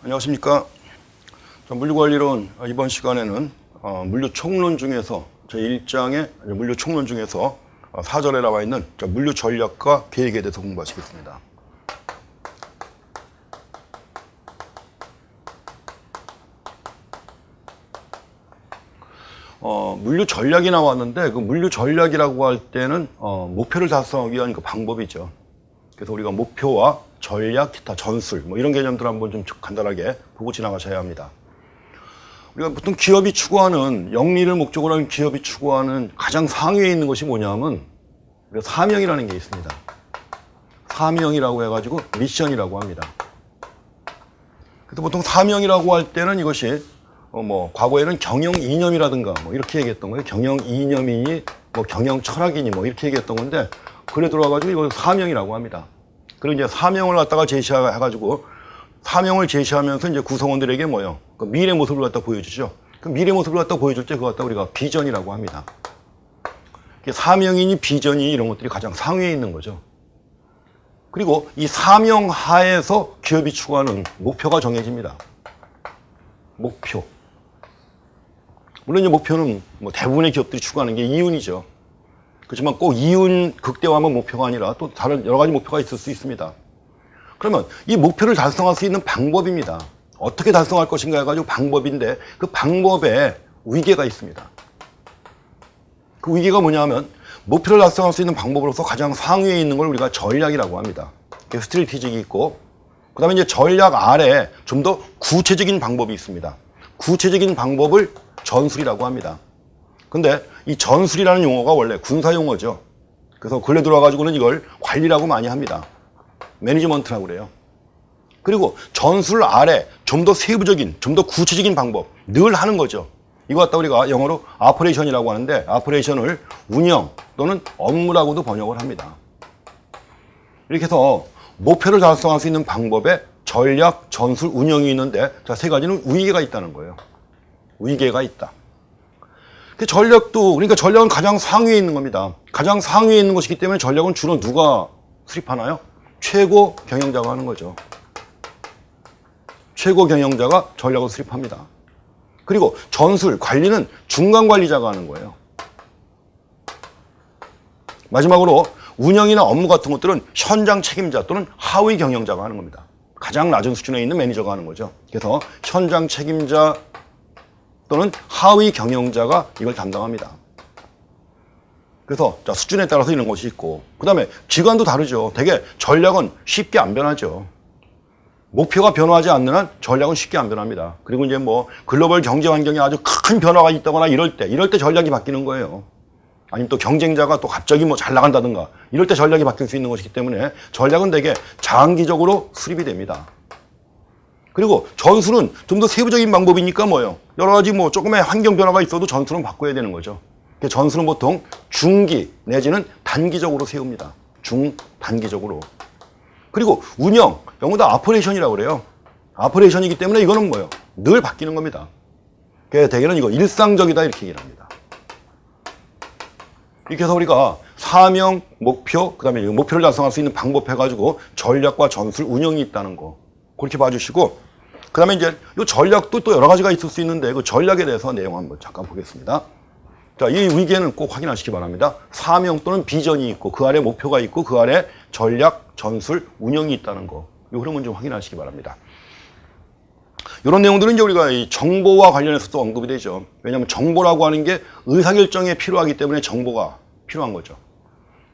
안녕하십니까. 물류관리론 이번 시간에는 물류총론 중에서 제1장의 물류총론 중에서 4절에 나와 있는 물류 전략과 계획에 대해서 공부하시겠습니다. 물류 전략이 나왔는데 그 물류 전략이라고 할 때는 목표를 달성하기 위한 그 방법이죠. 그래서 우리가 목표와 전략, 기타, 전술 이런 개념들 한번 좀 간단하게 보고 지나가셔야 합니다. 우리가 보통 기업이 추구하는 영리를 목적으로 하는 기업이 추구하는 가장 상위에 있는 것이 뭐냐면 사명이라는 게 있습니다. 사명이라고 해가지고 미션이라고 합니다. 그래서 보통 사명이라고 할 때는 이것이 과거에는 경영 이념이라든가 이렇게 얘기했던 거예요. 경영 이념이니 경영 철학이니 이렇게 얘기했던 건데 그래 들어와가지고 이걸 사명이라고 합니다. 그리고 이제 사명을 갖다가 제시해가지고 사명을 제시하면서 이제 구성원들에게 그 미래 모습을 갖다 보여주죠. 그 미래 모습을 갖다 보여줄 때 그거 갖다 우리가 비전이라고 합니다. 사명이니 비전이 이런 것들이 가장 상위에 있는 거죠. 그리고 이 사명 하에서 기업이 추구하는 목표가 정해집니다. 목표. 물론 이 목표는 대부분의 기업들이 추구하는 게 이윤이죠. 그렇지만 꼭 이윤 극대화만 목표가 아니라 또 다른 여러 가지 목표가 있을 수 있습니다. 그러면 이 목표를 달성할 수 있는 방법입니다. 어떻게 달성할 것인가 해가지고 방법인데 그 방법에 위계가 있습니다. 그 위계가 뭐냐 하면 목표를 달성할 수 있는 방법으로서 가장 상위에 있는 걸 우리가 전략이라고 합니다. 스트래티직이 있고 그 다음에 이제 전략 아래 좀 더 구체적인 방법이 있습니다. 구체적인 방법을 전술이라고 합니다. 근데 이 전술이라는 용어가 원래 군사 용어죠. 그래서 근래 들어와가지고는 이걸 관리라고 많이 합니다. 매니지먼트라고 그래요. 그리고 전술 아래 좀 더 세부적인, 좀 더 구체적인 방법 늘 하는 거죠. 이거 갖다 우리가 영어로 아퍼레이션이라고 하는데 아퍼레이션을 운영 또는 업무라고도 번역을 합니다. 이렇게 해서 목표를 달성할 수 있는 방법에 전략, 전술, 운영이 있는데 세 가지는 위계가 있다는 거예요. 위계가 있다. 전략도 그러니까 전략은 가장 상위에 있는 겁니다. 가장 상위에 있는 것이기 때문에 전략은 주로 누가 수립하나요? 최고 경영자가 하는 거죠. 최고 경영자가 전략을 수립합니다. 그리고 전술, 관리는 중간 관리자가 하는 거예요. 마지막으로 운영이나 업무 같은 것들은 현장 책임자 또는 하위 경영자가 하는 겁니다. 가장 낮은 수준에 있는 매니저가 하는 거죠. 그래서 현장 책임자 또는 하위 경영자가 이걸 담당합니다. 그래서 수준에 따라서 이런 것이 있고 그 다음에 기관도 다르죠. 되게 전략은 쉽게 안 변하죠. 목표가 변화하지 않는 한 전략은 쉽게 안 변합니다. 그리고 이제 글로벌 경제 환경에 아주 큰 변화가 있다거나 이럴 때 전략이 바뀌는 거예요. 아니면 또 경쟁자가 또 갑자기 잘 나간다든가 이럴 때 전략이 바뀔 수 있는 것이기 때문에 전략은 되게 장기적으로 수립이 됩니다. 그리고 전술은 좀 더 세부적인 방법이니까 여러 가지 조금의 환경 변화가 있어도 전술은 바꿔야 되는 거죠. 전술은 보통 중기 내지는 단기적으로 세웁니다. 중단기적으로. 그리고 운영, 영어도 아퍼레이션이라고 그래요. 아퍼레이션이기 때문에 이거는 늘 바뀌는 겁니다. 그래서 대개는 이거 일상적이다 이렇게 얘기를 합니다. 이렇게 해서 우리가 사명, 목표, 그 다음에 목표를 달성할 수 있는 방법 해가지고 전략과 전술, 운영이 있다는 거 그렇게 봐주시고 그 다음에 이제 이 전략도 또 여러 가지가 있을 수 있는데 그 전략에 대해서 내용 한번 잠깐 보겠습니다. 자, 이 위계는 꼭 확인하시기 바랍니다. 사명 또는 비전이 있고 그 아래 목표가 있고 그 아래 전략, 전술, 운영이 있다는 거. 이 흐름은 좀 확인하시기 바랍니다. 이런 내용들은 이제 우리가 이 정보와 관련해서도 언급이 되죠. 왜냐하면 정보라고 하는 게 의사결정에 필요하기 때문에 정보가 필요한 거죠.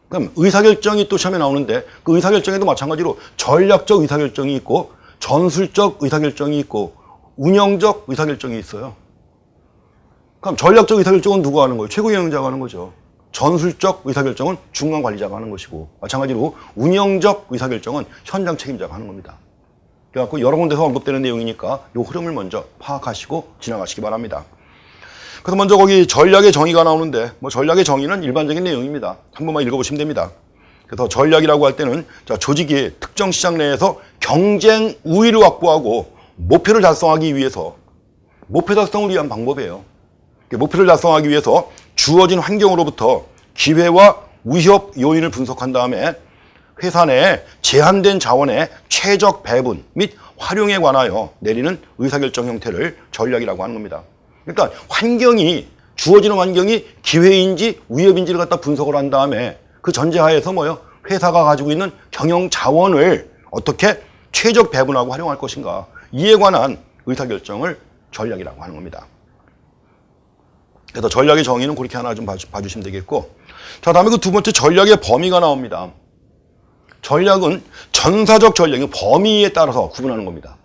그럼 의사결정이 또 시험에 나오는데 그 의사결정에도 마찬가지로 전략적 의사결정이 있고 전술적 의사결정이 있고 운영적 의사결정이 있어요. 그럼 전략적 의사결정은 누가 하는 거예요? 최고 경영자가 하는 거죠. 전술적 의사결정은 중간 관리자가 하는 것이고 마찬가지로 운영적 의사결정은 현장 책임자가 하는 겁니다. 그래갖고 여러 군데서 언급되는 내용이니까 이 흐름을 먼저 파악하시고 지나가시기 바랍니다. 그래서 먼저 거기 전략의 정의가 나오는데 전략의 정의는 일반적인 내용입니다. 한 번만 읽어보시면 됩니다. 그래서 전략이라고 할 때는 조직이 특정 시장 내에서 경쟁 우위를 확보하고 목표를 달성하기 위해서 목표 달성을 위한 방법이에요. 목표를 달성하기 위해서 주어진 환경으로부터 기회와 위협 요인을 분석한 다음에 회사 내 제한된 자원의 최적 배분 및 활용에 관하여 내리는 의사결정 형태를 전략이라고 하는 겁니다. 일단 주어지는 환경이 기회인지 위협인지를 갖다 분석을 한 다음에 그 전제하에서 회사가 가지고 있는 경영 자원을 어떻게 최적 배분하고 활용할 것인가, 이에 관한 의사결정을 전략이라고 하는 겁니다. 그래서 전략의 정의는 그렇게 하나 좀 봐주시면 되겠고, 자, 다음에 그 두 번째 전략의 범위가 나옵니다. 전략은 전사적 전략이 범위에 따라서 구분하는 겁니다.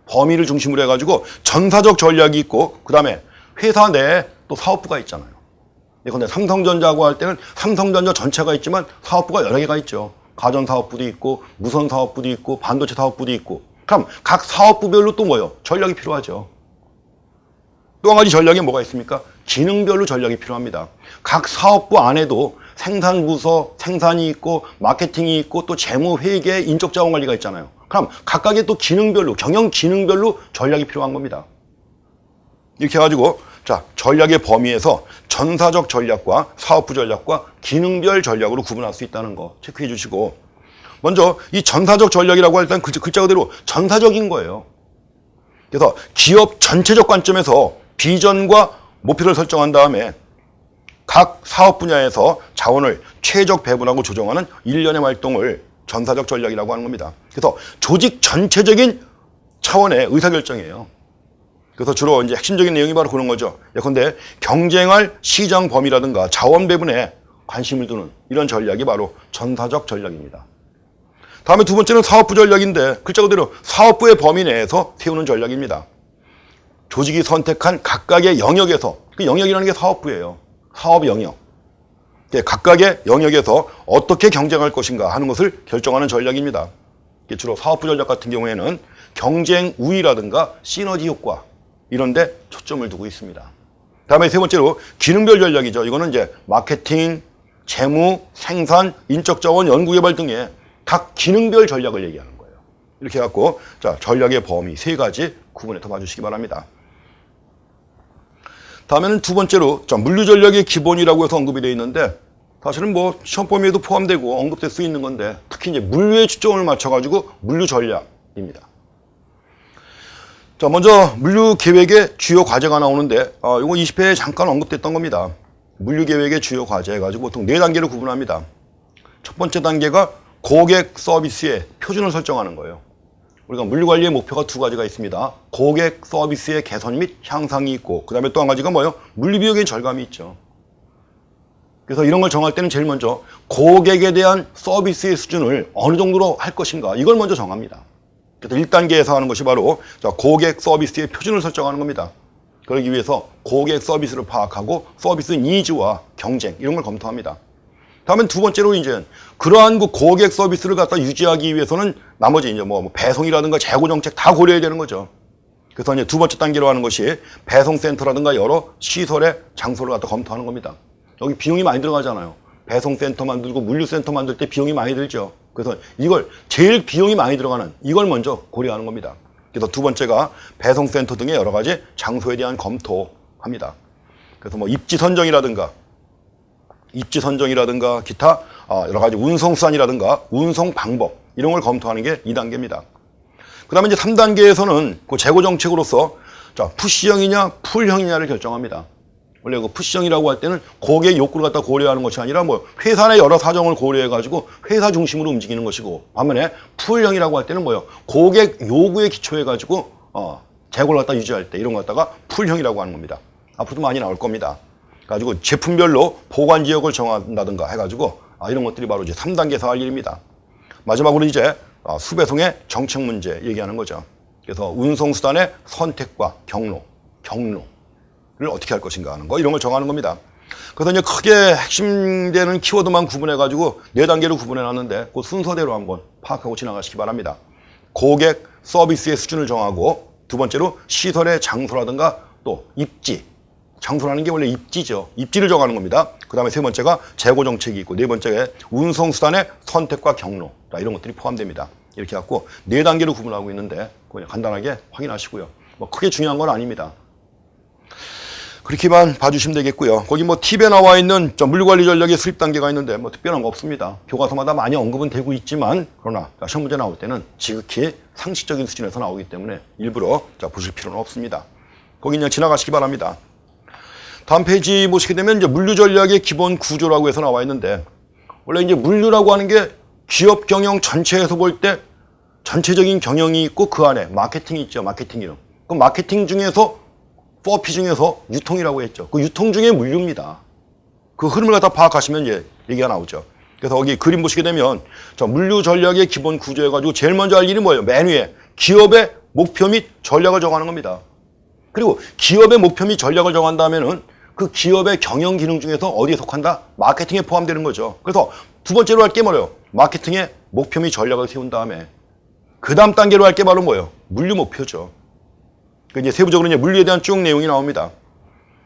범위를 중심으로 해가지고 전사적 전략이 있고, 그 다음에 회사 내에 또 사업부가 있잖아요. 근데 삼성전자고 할 때는 삼성전자 전체가 있지만 사업부가 여러 개가 있죠. 가전사업부도 있고, 무선사업부도 있고, 반도체 사업부도 있고. 그럼 각 사업부별로 또 전략이 필요하죠. 또 한 가지 전략이 뭐가 있습니까? 기능별로 전략이 필요합니다. 각 사업부 안에도 생산부서, 생산이 있고, 마케팅이 있고, 또 재무, 회계, 인적자원 관리가 있잖아요. 그럼 각각의 또 기능별로, 경영 기능별로 전략이 필요한 겁니다. 이렇게 해가지고, 자, 전략의 범위에서 전사적 전략과 사업부 전략과 기능별 전략으로 구분할 수 있다는 거 체크해 주시고, 먼저 이 전사적 전략이라고 할 때는 글자 그대로 전사적인 거예요. 그래서 기업 전체적 관점에서 비전과 목표를 설정한 다음에 각 사업 분야에서 자원을 최적 배분하고 조정하는 일련의 활동을 전사적 전략이라고 하는 겁니다. 그래서 조직 전체적인 차원의 의사결정이에요. 그래서 주로 이제 핵심적인 내용이 바로 그런 거죠. 예컨대 경쟁할 시장 범위라든가 자원 배분에 관심을 두는 이런 전략이 바로 전사적 전략입니다. 다음에 두 번째는 사업부 전략인데 글자 그대로 사업부의 범위 내에서 세우는 전략입니다. 조직이 선택한 각각의 영역에서, 그 영역이라는 게 사업부예요. 사업 영역. 각각의 영역에서 어떻게 경쟁할 것인가 하는 것을 결정하는 전략입니다. 주로 사업부 전략 같은 경우에는 경쟁 우위라든가 시너지 효과 이런 데 초점을 두고 있습니다. 다음에 세 번째로 기능별 전략이죠. 이거는 이제 마케팅, 재무, 생산, 인적자원, 연구개발 등의 각 기능별 전략을 얘기하는 거예요. 이렇게 해갖고 자, 전략의 범위 세 가지 구분해서 봐주시기 바랍니다. 다음에는 두 번째로 자, 물류 전략의 기본이라고 해서 언급이 되어 있는데 사실은 시험 범위에도 포함되고 언급될 수 있는 건데 특히 이제 물류에 초점을 맞춰가지고 물류 전략입니다. 자, 먼저 물류 계획의 주요 과제가 나오는데 이거 20회에 잠깐 언급됐던 겁니다. 물류 계획의 주요 과제 해가지고 보통 4단계로 구분합니다. 첫 번째 단계가 고객 서비스의 표준을 설정하는 거예요. 우리가 물류관리의 목표가 두 가지가 있습니다. 고객 서비스의 개선 및 향상이 있고, 그 다음에 또 한 가지가 물류비용의 절감이 있죠. 그래서 이런 걸 정할 때는 제일 먼저 고객에 대한 서비스의 수준을 어느 정도로 할 것인가, 이걸 먼저 정합니다. 그래서 1단계에서 하는 것이 바로 고객 서비스의 표준을 설정하는 겁니다. 그러기 위해서 고객 서비스를 파악하고 서비스 니즈와 경쟁 이런 걸 검토합니다. 다음엔 두 번째로 이제 그러한 그 고객 서비스를 갖다 유지하기 위해서는 나머지 이제 배송이라든가 재고 정책 다 고려해야 되는 거죠. 그래서 이제 두 번째 단계로 하는 것이 배송센터라든가 여러 시설의 장소를 갖다 검토하는 겁니다. 여기 비용이 많이 들어가잖아요. 배송센터 만들고 물류센터 만들 때 비용이 많이 들죠. 그래서 이걸 제일 비용이 많이 들어가는 이걸 먼저 고려하는 겁니다. 그래서 두 번째가 배송센터 등의 여러 가지 장소에 대한 검토합니다. 그래서 입지 선정이라든가 기타 여러 가지 운송수단이라든가 운송 방법 이런 걸 검토하는 게 2단계입니다. 그 다음에 이제 3단계에서는 그 재고 정책으로서 자, 푸시형이냐 풀형이냐를 결정합니다. 원래 그 푸시형이라고 할 때는 고객 욕구를 갖다 고려하는 것이 아니라 회사 내 여러 사정을 고려해가지고 회사 중심으로 움직이는 것이고, 반면에 풀형이라고 할 때는 고객 요구에 기초해가지고 재고를 갖다 유지할 때 이런 거 갖다가 풀형이라고 하는 겁니다. 앞으로도 많이 나올 겁니다. 가지고 제품별로 보관 지역을 정한다든가 해가지고 이런 것들이 바로 이제 3단계에서 할 일입니다. 마지막으로 이제 수배송의 정책 문제 얘기하는 거죠. 그래서 운송수단의 선택과 경로를 어떻게 할 것인가 하는 거 이런 걸 정하는 겁니다. 그래서 이제 크게 핵심되는 키워드만 구분해가지고 4단계로 구분해놨는데 그 순서대로 한번 파악하고 지나가시기 바랍니다. 고객 서비스의 수준을 정하고, 두 번째로 시설의 장소라든가 또 입지, 장소라는 게 원래 입지죠. 입지를 정하는 겁니다. 그 다음에 세 번째가 재고 정책이 있고, 네 번째가 운송수단의 선택과 경로, 이런 것들이 포함됩니다. 이렇게 갖고 4단계로 구분하고 있는데 그냥 간단하게 확인하시고요. 크게 중요한 건 아닙니다. 그렇게만 봐주시면 되겠고요. 거기 뭐 팁에 나와 있는 물류관리 전략의 수립 단계가 있는데 뭐 특별한 거 없습니다. 교과서마다 많이 언급은 되고 있지만 그러나 시험 문제 나올 때는 지극히 상식적인 수준에서 나오기 때문에 일부러 보실 필요는 없습니다. 거기 그냥 지나가시기 바랍니다. 다음 페이지 보시게 되면 이제 물류 전략의 기본 구조라고 해서 나와 있는데 원래 이제 물류라고 하는 게 기업 경영 전체에서 볼 때 전체적인 경영이 있고 그 안에 마케팅이 있죠. 마케팅 이름. 그 마케팅 중에서 4P 중에서 유통이라고 했죠. 그 유통 중에 물류입니다. 그 흐름을 갖다 파악하시면 이제 얘기가 나오죠. 그래서 여기 그림 보시게 되면 물류 전략의 기본 구조해가지고 제일 먼저 할 일이 뭐예요? 맨 위에 기업의 목표 및 전략을 정하는 겁니다. 그리고 기업의 목표 및 전략을 정한 다음에는 그 기업의 경영 기능 중에서 어디에 속한다? 마케팅에 포함되는 거죠. 그래서 두 번째로 할 게 뭐예요? 마케팅의 목표 및 전략을 세운 다음에 그 다음 단계로 할 게 바로 뭐예요? 물류 목표죠. 이제 세부적으로 이제 물류에 대한 쭉 내용이 나옵니다.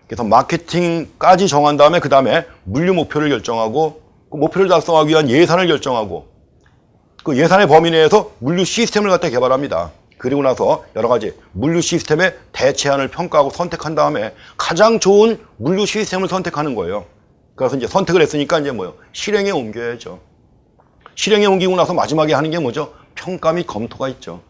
그래서 마케팅까지 정한 다음에 그 다음에 물류 목표를 결정하고 그 목표를 달성하기 위한 예산을 결정하고 그 예산의 범위 내에서 물류 시스템을 갖다 개발합니다. 그리고 나서 여러 가지 물류 시스템의 대체안을 평가하고 선택한 다음에 가장 좋은 물류 시스템을 선택하는 거예요. 그래서 이제 선택을 했으니까 이제 뭐예요? 실행에 옮겨야죠. 실행에 옮기고 나서 마지막에 하는 게 뭐죠? 평가 및 검토가 있죠.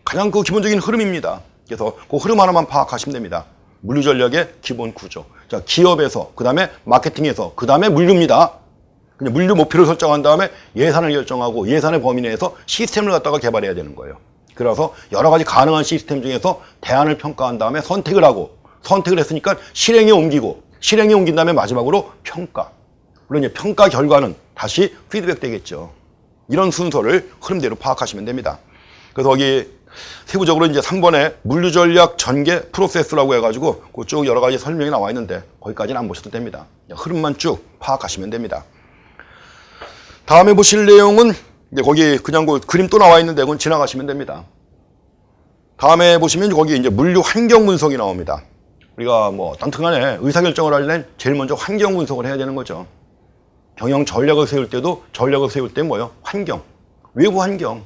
가장 그 기본적인 흐름입니다. 그래서 그 흐름 하나만 파악하시면 됩니다. 물류 전략의 기본 구조. 자, 기업에서, 그 다음에 마케팅에서, 그 다음에 물류입니다. 그냥 물류 목표를 설정한 다음에 예산을 결정하고 예산의 범위 내에서 시스템을 갖다가 개발해야 되는 거예요. 그래서 여러 가지 가능한 시스템 중에서 대안을 평가한 다음에 선택을 하고 선택을 했으니까 실행에 옮기고 실행에 옮긴 다음에 마지막으로 평가. 물론 이제 평가 결과는 다시 피드백 되겠죠. 이런 순서를 흐름대로 파악하시면 됩니다. 그래서 여기 세부적으로 이제 3번에 물류 전략 전개 프로세스라고 해가지고 그쪽 여러 가지 설명이 나와 있는데 거기까지는 안 보셔도 됩니다. 흐름만 쭉 파악하시면 됩니다. 다음에 보실 내용은 이제 거기 그냥 그 그림 또 나와 있는데 그건 지나가시면 됩니다. 다음에 보시면 거기 이제 물류 환경 분석이 나옵니다. 우리가 뭐 어떤 간에 의사결정을 하려면 제일 먼저 환경 분석을 해야 되는 거죠. 경영 전략을 세울 때도 전략을 세울 때 뭐예요? 환경, 외부 환경.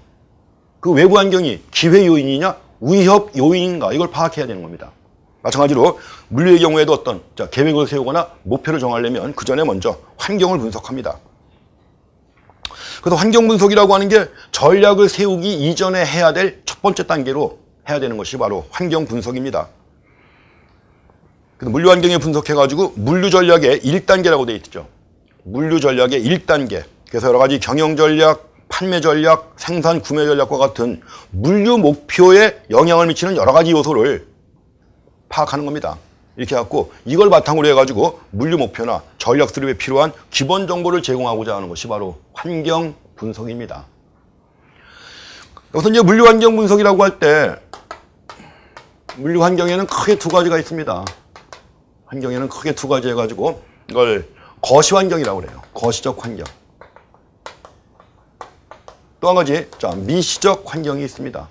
그 외부 환경이 기회 요인이냐 위협 요인인가 이걸 파악해야 되는 겁니다. 마찬가지로 물류의 경우에도 어떤 계획을 세우거나 목표를 정하려면 그 전에 먼저 환경을 분석합니다. 그래서 환경 분석이라고 하는 게 전략을 세우기 이전에 해야 될 첫 번째 단계로 해야 되는 것이 바로 환경 분석입니다. 그래서 물류 환경에 분석해가지고 물류 전략의 1단계라고 되어 있죠. 물류 전략의 1단계. 그래서 여러 가지 경영 전략, 판매 전략, 생산 구매 전략과 같은 물류 목표에 영향을 미치는 여러 가지 요소를 파악하는 겁니다. 이렇게 해갖고 이걸 바탕으로 해가지고 물류 목표나 전략 수립에 필요한 기본 정보를 제공하고자 하는 것이 바로 환경 분석입니다. 여기서 이제 물류 환경 분석이라고 할 때 물류 환경에는 크게 두 가지가 있습니다. 환경에는 크게 두 가지 해가지고 이걸 거시 환경이라고 그래요. 거시적 환경. 또 한 가지, 미시적 환경이 있습니다.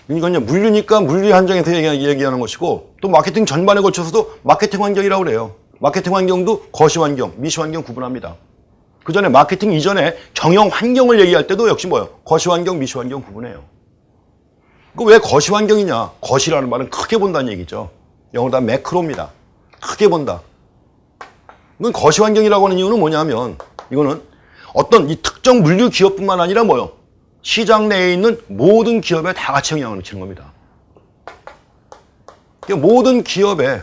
이건 이제 물류니까 물류 환경에서 얘기하는 것이고 또 마케팅 전반에 걸쳐서도 마케팅 환경이라고 그래요. 마케팅 환경도 거시 환경, 미시 환경 구분합니다. 그 전에 마케팅 이전에 경영 환경을 얘기할 때도 역시 뭐예요? 거시 환경, 미시 환경 구분해요. 그 왜 거시 환경이냐? 거시라는 말은 크게 본다는 얘기죠. 영어로 다 매크로입니다. 크게 본다. 이건 거시 환경이라고 하는 이유는 뭐냐면 이거는 어떤 이 특정 물류 기업뿐만 아니라 뭐요? 시장 내에 있는 모든 기업에 다 같이 영향을 미치는 겁니다. 그러니까 모든 기업에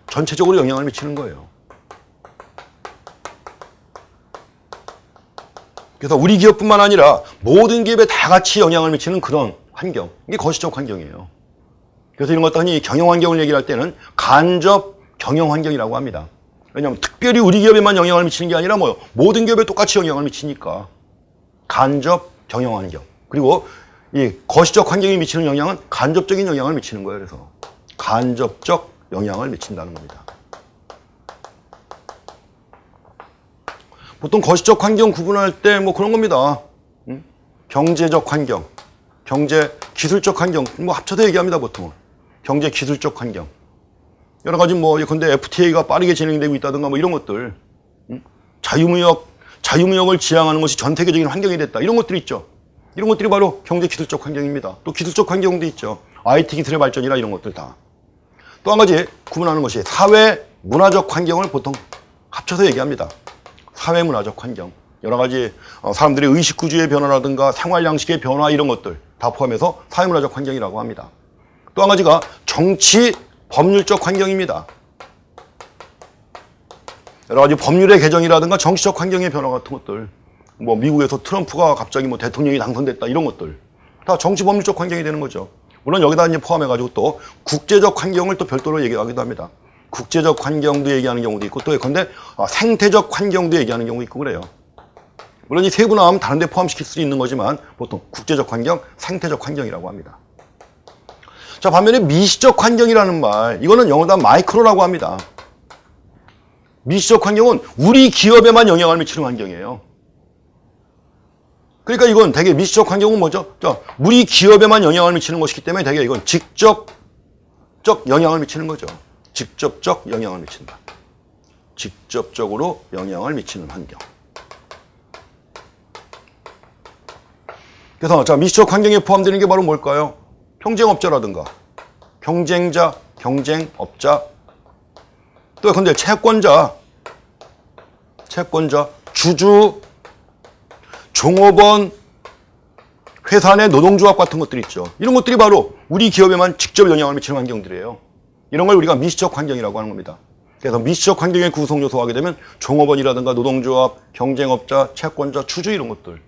전체적으로 영향을 미치는 거예요. 그래서 우리 기업뿐만 아니라 모든 기업에 다 같이 영향을 미치는 그런 환경. 이게 거시적 환경이에요. 그래서 이런 것도 흔히 경영 환경을 얘기할 때는 간접 경영 환경이라고 합니다. 왜냐하면 특별히 우리 기업에만 영향을 미치는 게 아니라 뭐요? 모든 기업에 똑같이 영향을 미치니까 간접 경영 환경. 그리고 이 거시적 환경이 미치는 영향은 간접적인 영향을 미치는 거예요. 그래서 간접적 영향을 미친다는 겁니다. 보통 거시적 환경 구분할 때 뭐 그런 겁니다. 경제적 환경, 경제 기술적 환경 뭐 합쳐서 얘기합니다. 보통은 경제 기술적 환경. 여러 가지 뭐 근데 FTA가 빠르게 진행되고 있다든가 뭐 이런 것들, 자유무역을 지향하는 것이 전 세계적인 환경이 됐다. 이런 것들이 있죠. 이런 것들이 바로 경제 기술적 환경입니다. 또 기술적 환경도 있죠. IT 기술의 발전이나 이런 것들 다. 또 한 가지 구분하는 것이 사회 문화적 환경을 보통 합쳐서 얘기합니다. 사회 문화적 환경. 여러 가지 사람들의 의식 구조의 변화라든가 생활 양식의 변화 이런 것들 다 포함해서 사회 문화적 환경이라고 합니다. 또 한 가지가 정치 법률적 환경입니다. 여러 가지 법률의 개정이라든가 정치적 환경의 변화 같은 것들, 뭐 미국에서 트럼프가 갑자기 뭐 대통령이 당선됐다 이런 것들 다 정치 법률적 환경이 되는 거죠. 물론 여기다 이제 포함해가지고 또 국제적 환경을 또 별도로 얘기하기도 합니다. 국제적 환경도 얘기하는 경우도 있고 또 예컨대 생태적 환경도 얘기하는 경우도 있고 그래요. 물론 이 세분화하면 다른 데 포함시킬 수 있는 거지만 보통 국제적 환경, 생태적 환경이라고 합니다. 자, 반면에 미시적 환경이라는 말, 이거는 영어로 마이크로라고 합니다. 미시적 환경은 우리 기업에만 영향을 미치는 환경이에요. 그러니까 이건 되게 미시적 환경은 뭐죠? 우리 기업에만 영향을 미치는 것이기 때문에 되게 이건 직접적 영향을 미치는 거죠. 직접적 영향을 미친다. 직접적으로 영향을 미치는 환경. 그래서 자, 미시적 환경에 포함되는 게 바로 뭘까요? 경쟁업자라든가 경쟁자, 경쟁업자, 또 근데 채권자, 주주, 종업원, 회사 내 노동조합 같은 것들이 있죠. 이런 것들이 바로 우리 기업에만 직접 영향을 미치는 환경들이에요. 이런 걸 우리가 미시적 환경이라고 하는 겁니다. 그래서 미시적 환경의 구성 요소가 하게 되면 종업원이라든가 노동조합, 경쟁업자, 채권자, 주주 이런 것들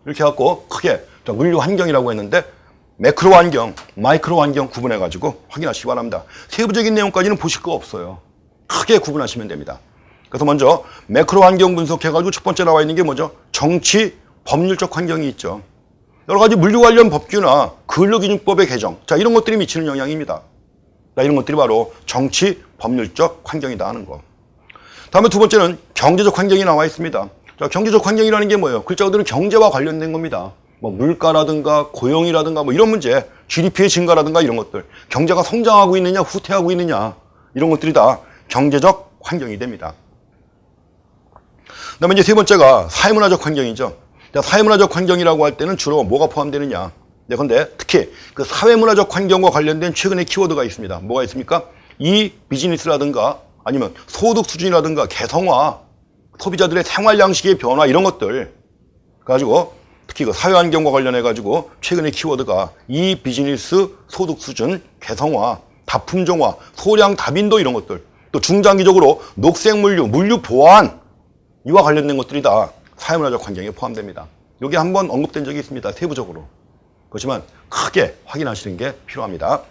이렇게 해갖고 크게 물류 환경이라고 했는데 매크로 환경, 마이크로 환경 구분해가지고 확인하시기 바랍니다. 세부적인 내용까지는 보실 거 없어요. 크게 구분하시면 됩니다. 그래서 먼저 매크로 환경 분석해가지고 첫 번째 나와 있는 게 뭐죠? 정치, 법률적 환경이 있죠. 여러 가지 물류 관련 법규나 근로기준법의 개정, 자 이런 것들이 미치는 영향입니다. 자, 이런 것들이 바로 정치, 법률적 환경이다 하는 거. 다음에 두 번째는 경제적 환경이 나와 있습니다. 자, 경제적 환경이라는 게 뭐예요? 글자 그대로 경제와 관련된 겁니다. 뭐 물가라든가 고용이라든가 뭐 이런 문제, GDP의 증가라든가 이런 것들, 경제가 성장하고 있느냐, 후퇴하고 있느냐 이런 것들이 다 경제적 환경이 됩니다. 그다음에 이제 세 번째가 사회문화적 환경이죠. 사회문화적 환경이라고 할 때는 주로 뭐가 포함되느냐? 근데 특히 그 사회문화적 환경과 관련된 최근의 키워드가 있습니다. 뭐가 있습니까? 이 비즈니스라든가 아니면 소득 수준이라든가 개성화, 소비자들의 생활 양식의 변화 이런 것들 가지고 특히 그 사회 환경과 관련해 가지고 최근의 키워드가 이 비즈니스, 소득 수준, 개성화, 다품종화, 소량 다빈도 이런 것들 또 중장기적으로 녹색 물류, 물류 보안 이와 관련된 것들이 다 사회문화적 환경에 포함됩니다. 여기 한번 언급된 적이 있습니다. 세부적으로. 그렇지만 크게 확인하시는 게 필요합니다.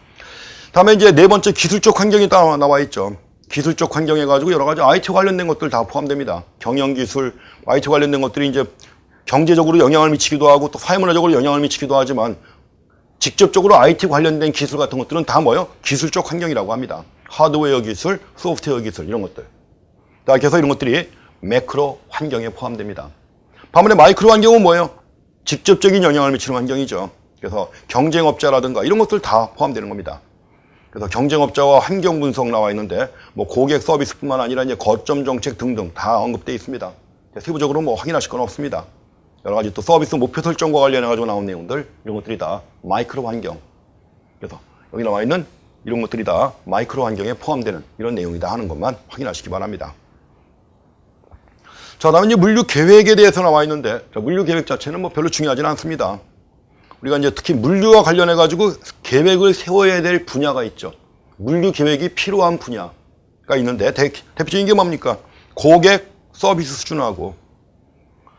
다음에 이제 네 번째 기술적 환경이 나와 있죠. 기술적 환경에 가지고 여러 가지 IT 관련된 것들 다 포함됩니다. 경영기술, IT 관련된 것들이 이제 경제적으로 영향을 미치기도 하고 또 사회문화적으로 영향을 미치기도 하지만 직접적으로 IT 관련된 기술 같은 것들은 다 뭐예요? 기술적 환경이라고 합니다. 하드웨어 기술, 소프트웨어 기술 이런 것들. 그래서 이런 것들이 매크로 환경에 포함됩니다. 반면에 마이크로 환경은 뭐예요? 직접적인 영향을 미치는 환경이죠. 그래서 경쟁업자라든가 이런 것들 다 포함되는 겁니다. 그래서 경쟁업자와 환경 분석 나와 있는데 뭐 고객 서비스뿐만 아니라 이제 거점 정책 등등 다 언급되어 있습니다. 세부적으로 뭐 확인하실 건 없습니다. 여러 가지 또 서비스 목표 설정과 관련해가지고 나온 내용들 이런 것들이 다 마이크로 환경. 그래서 여기 나와 있는 이런 것들이 다 마이크로 환경에 포함되는 이런 내용이다 하는 것만 확인하시기 바랍니다. 자, 다음에 이제 물류 계획에 대해서 나와 있는데, 물류 계획 자체는 뭐 별로 중요하지는 않습니다. 우리가 이제 특히 물류와 관련해가지고 계획을 세워야 될 분야가 있죠. 물류 계획이 필요한 분야가 있는데, 대표적인 게 뭡니까? 고객 서비스 수준하고,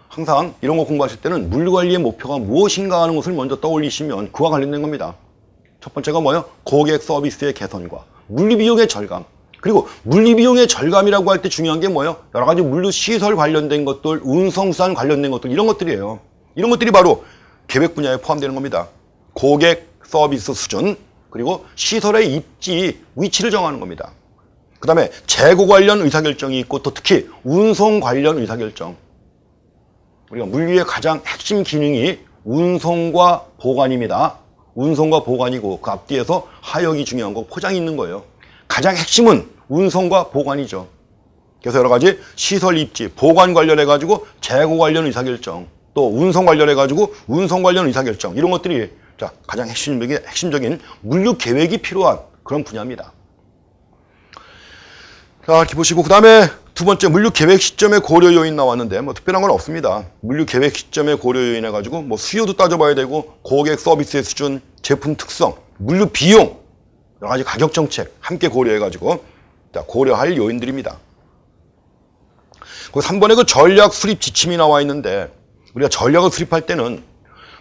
항상 이런 거 공부하실 때는 물류 관리의 목표가 무엇인가 하는 것을 먼저 떠올리시면 그와 관련된 겁니다. 첫 번째가 뭐예요? 고객 서비스의 개선과 물류 비용의 절감. 그리고 물류 비용의 절감이라고 할 때 중요한 게 뭐예요? 여러 가지 물류 시설 관련된 것들, 운송수단 관련된 것들 이런 것들이에요. 이런 것들이 바로 계획 분야에 포함되는 겁니다. 고객 서비스 수준, 그리고 시설의 입지, 위치를 정하는 겁니다. 그 다음에 재고 관련 의사결정이 있고 또 특히 운송 관련 의사결정. 우리가 물류의 가장 핵심 기능이 운송과 보관입니다. 운송과 보관이고 그 앞뒤에서 하역이 중요한 거 포장이 있는 거예요. 가장 핵심은 운송과 보관이죠. 그래서 여러 가지 시설 입지, 보관 관련해가지고 재고 관련 의사결정, 또 운송 관련해가지고 운송 관련 의사결정 이런 것들이 자, 가장 핵심적인 물류 계획이 필요한 그런 분야입니다. 자, 이렇게 보시고, 그 다음에 두 번째 물류 계획 시점의 고려 요인 나왔는데, 뭐 특별한 건 없습니다. 물류 계획 시점의 고려 요인 해가지고, 뭐 수요도 따져봐야 되고, 고객 서비스의 수준, 제품 특성, 물류 비용, 여러 가지 가격 정책 함께 고려해가지고, 자, 고려할 요인들입니다. 그 3번에 그 전략 수립 지침이 나와 있는데, 우리가 전략을 수립할 때는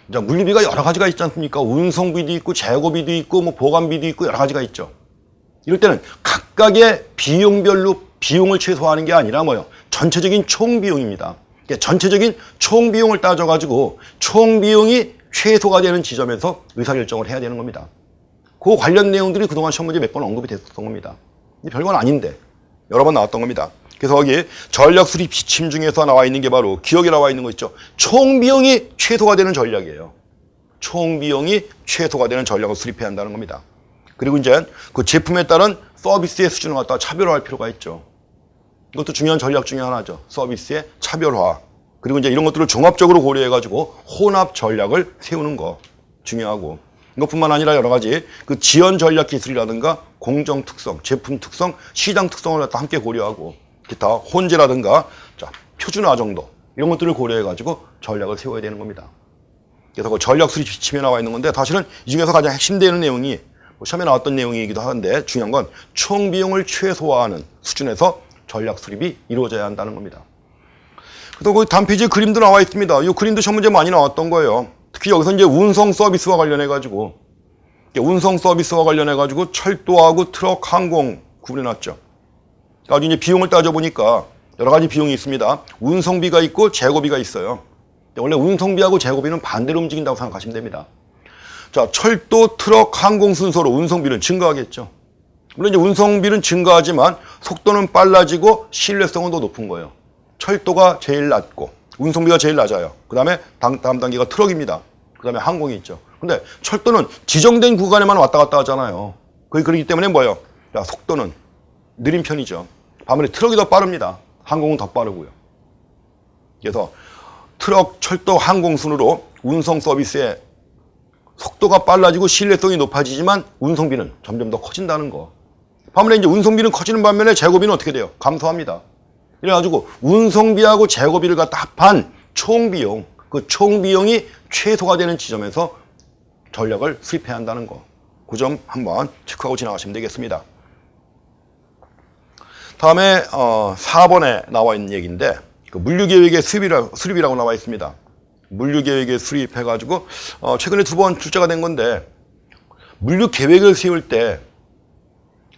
물류비가 여러 가지가 있지 않습니까? 운송비도 있고, 재고비도 있고, 뭐 보관비도 있고, 여러 가지가 있죠. 이럴 때는 각각의 비용별로 비용을 최소화하는 게 아니라 뭐요? 전체적인 총비용입니다. 그러니까 전체적인 총비용을 따져가지고 총비용이 최소가 되는 지점에서 의사결정을 해야 되는 겁니다. 그 관련 내용들이 그동안 시험 문제 몇 번 언급이 됐었던 겁니다. 별건 아닌데 여러 번 나왔던 겁니다. 그래서 거기 전략 수립 지침 중에서 나와 있는 게 바로 기억에 나와 있는 거 있죠. 총비용이 최소가 되는 전략이에요. 총비용이 최소가 되는 전략을 수립해야 한다는 겁니다. 그리고 이제 그 제품에 따른 서비스의 수준을 갖다가 차별화할 필요가 있죠. 이것도 중요한 전략 중에 하나죠. 서비스의 차별화. 그리고 이제 이런 것들을 종합적으로 고려해가지고 혼합 전략을 세우는 거 중요하고, 이것뿐만 아니라 여러 가지 그 지연 전략 기술이라든가 공정 특성, 제품 특성, 시장 특성을 갖다 함께 고려하고, 기타 혼재라든가 자, 표준화 정도 이런 것들을 고려해가지고 전략을 세워야 되는 겁니다. 그래서 그 전략 수립 지침에 나와 있는 건데, 사실은 이 중에서 가장 핵심되는 내용이 시험에 나왔던 내용이기도 한데, 중요한 건 총비용을 최소화하는 수준에서 전략 수립이 이루어져야 한다는 겁니다. 그래서 그 다음 페이지에 그림도 나와 있습니다. 이 그림도 시험 문제 많이 나왔던 거예요. 특히 여기서 이제 운송 서비스와 관련해가지고, 철도하고 트럭, 항공 구분해놨죠. 아주 이제 비용을 따져보니까 여러 가지 비용이 있습니다. 운송비가 있고 재고비가 있어요. 원래 운송비하고 재고비는 반대로 움직인다고 생각하시면 됩니다. 자, 철도, 트럭, 항공 순서로 운송비는 증가하겠죠. 물론 이제 운송비는 증가하지만 속도는 빨라지고 신뢰성은 더 높은 거예요. 철도가 제일 낮고 운송비가 제일 낮아요. 그 다음에 다음 단계가 트럭입니다. 그 다음에 항공이 있죠. 근데 철도는 지정된 구간에만 왔다 갔다 하잖아요. 그렇기 때문에 뭐예요? 자, 속도는 느린 편이죠. 반면에 트럭이 더 빠릅니다. 항공은 더 빠르고요. 그래서 트럭, 철도, 항공 순으로 운송 서비스의 속도가 빨라지고 신뢰성이 높아지지만 운송비는 점점 더 커진다는 거. 반면에 이제 운송비는 커지는 반면에 재고비는 어떻게 돼요? 감소합니다. 이래가지고 운송비하고 재고비를 갖다 합한 총비용, 그 총비용이 최소가 되는 지점에서 전략을 수립해야 한다는 거. 그 점 한번 체크하고 지나가시면 되겠습니다. 다음에 4번에 나와 있는 얘기인데, 그 물류계획의 수립이라고 나와 있습니다. 물류계획에 수립해가지고 최근에 2번 출제가 된 건데, 물류계획을 세울 때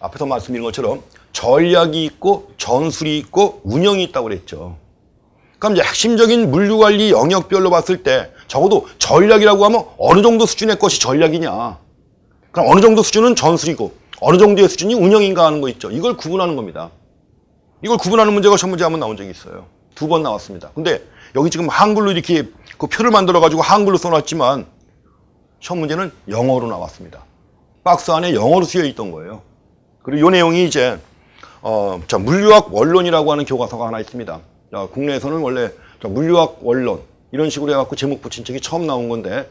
앞에서 말씀드린 것처럼 전략이 있고 전술이 있고 운영이 있다고 그랬죠. 그럼 이제 핵심적인 물류관리 영역별로 봤을 때 적어도 전략이라고 하면 어느 정도 수준의 것이 전략이냐, 그럼 어느 정도 수준은 전술이고 어느 정도의 수준이 운영인가 하는 거 있죠. 이걸 구분하는 겁니다. 이걸 구분하는 문제가 시험 문제 한번 나온 적이 있어요. 2번 나왔습니다. 근데 여기 지금 한글로 이렇게 그 표를 만들어가지고 한글로 써놨지만 시험 문제는 영어로 나왔습니다. 박스 안에 영어로 쓰여 있던 거예요. 그리고 이 내용이 이제 자, 물류학 원론이라고 하는 교과서가 하나 있습니다. 자, 국내에서는 원래 물류학 원론 이런 식으로 해갖고 제목 붙인 책이 처음 나온 건데,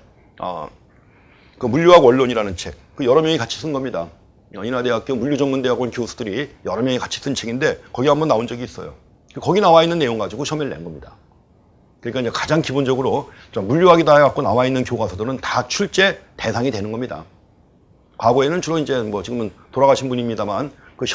그 물류학 원론이라는 책, 그 여러 명이 같이 쓴 겁니다. 인하대학교 물류전문대학원 교수들이 여러 명이 같이 쓴 책인데 거기 한번 나온 적이 있어요. 거기 나와 있는 내용 가지고 시험을 낸 겁니다. 그러니까 이제 가장 기본적으로 물류학이다 해갖고 나와 있는 교과서들은 다 출제 대상이 되는 겁니다. 과거에는 주로 이제 뭐 지금은 돌아가신 분입니다만 그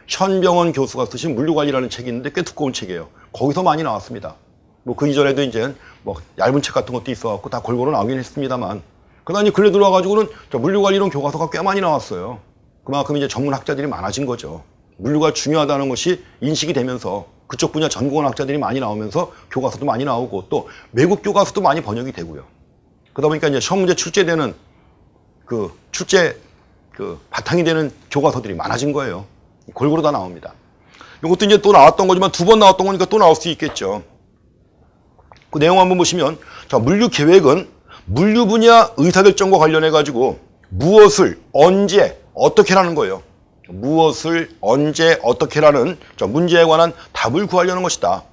현병원 교수가 쓰신 물류관리라는 책이 있는데 꽤 두꺼운 책이에요. 거기서 많이 나왔습니다. 뭐 그 이전에도 이제 뭐 얇은 책 같은 것도 있어갖고 다 골고루 나오긴 했습니다만, 그러다 이제 근래 들어와가지고는 물류관리론 교과서가 꽤 많이 나왔어요. 그만큼 이제 전문 학자들이 많아진 거죠. 물류가 중요하다는 것이 인식이 되면서 그쪽 분야 전공한 학자들이 많이 나오면서 교과서도 많이 나오고 또 외국 교과서도 많이 번역이 되고요. 그러다 보니까 이제 시험 문제 출제되는 바탕이 되는 교과서들이 많아진 거예요. 골고루 다 나옵니다. 이것도 이제 또 나왔던 거지만 2번 나왔던 거니까 또 나올 수 있겠죠. 그 내용 한번 보시면, 자, 물류 계획은 물류 분야 의사결정과 관련해가지고 무엇을 언제 어떻게 하는 거예요. 무엇을 언제 어떻게 하는 문제에 관한 답을 구하려는 것이다.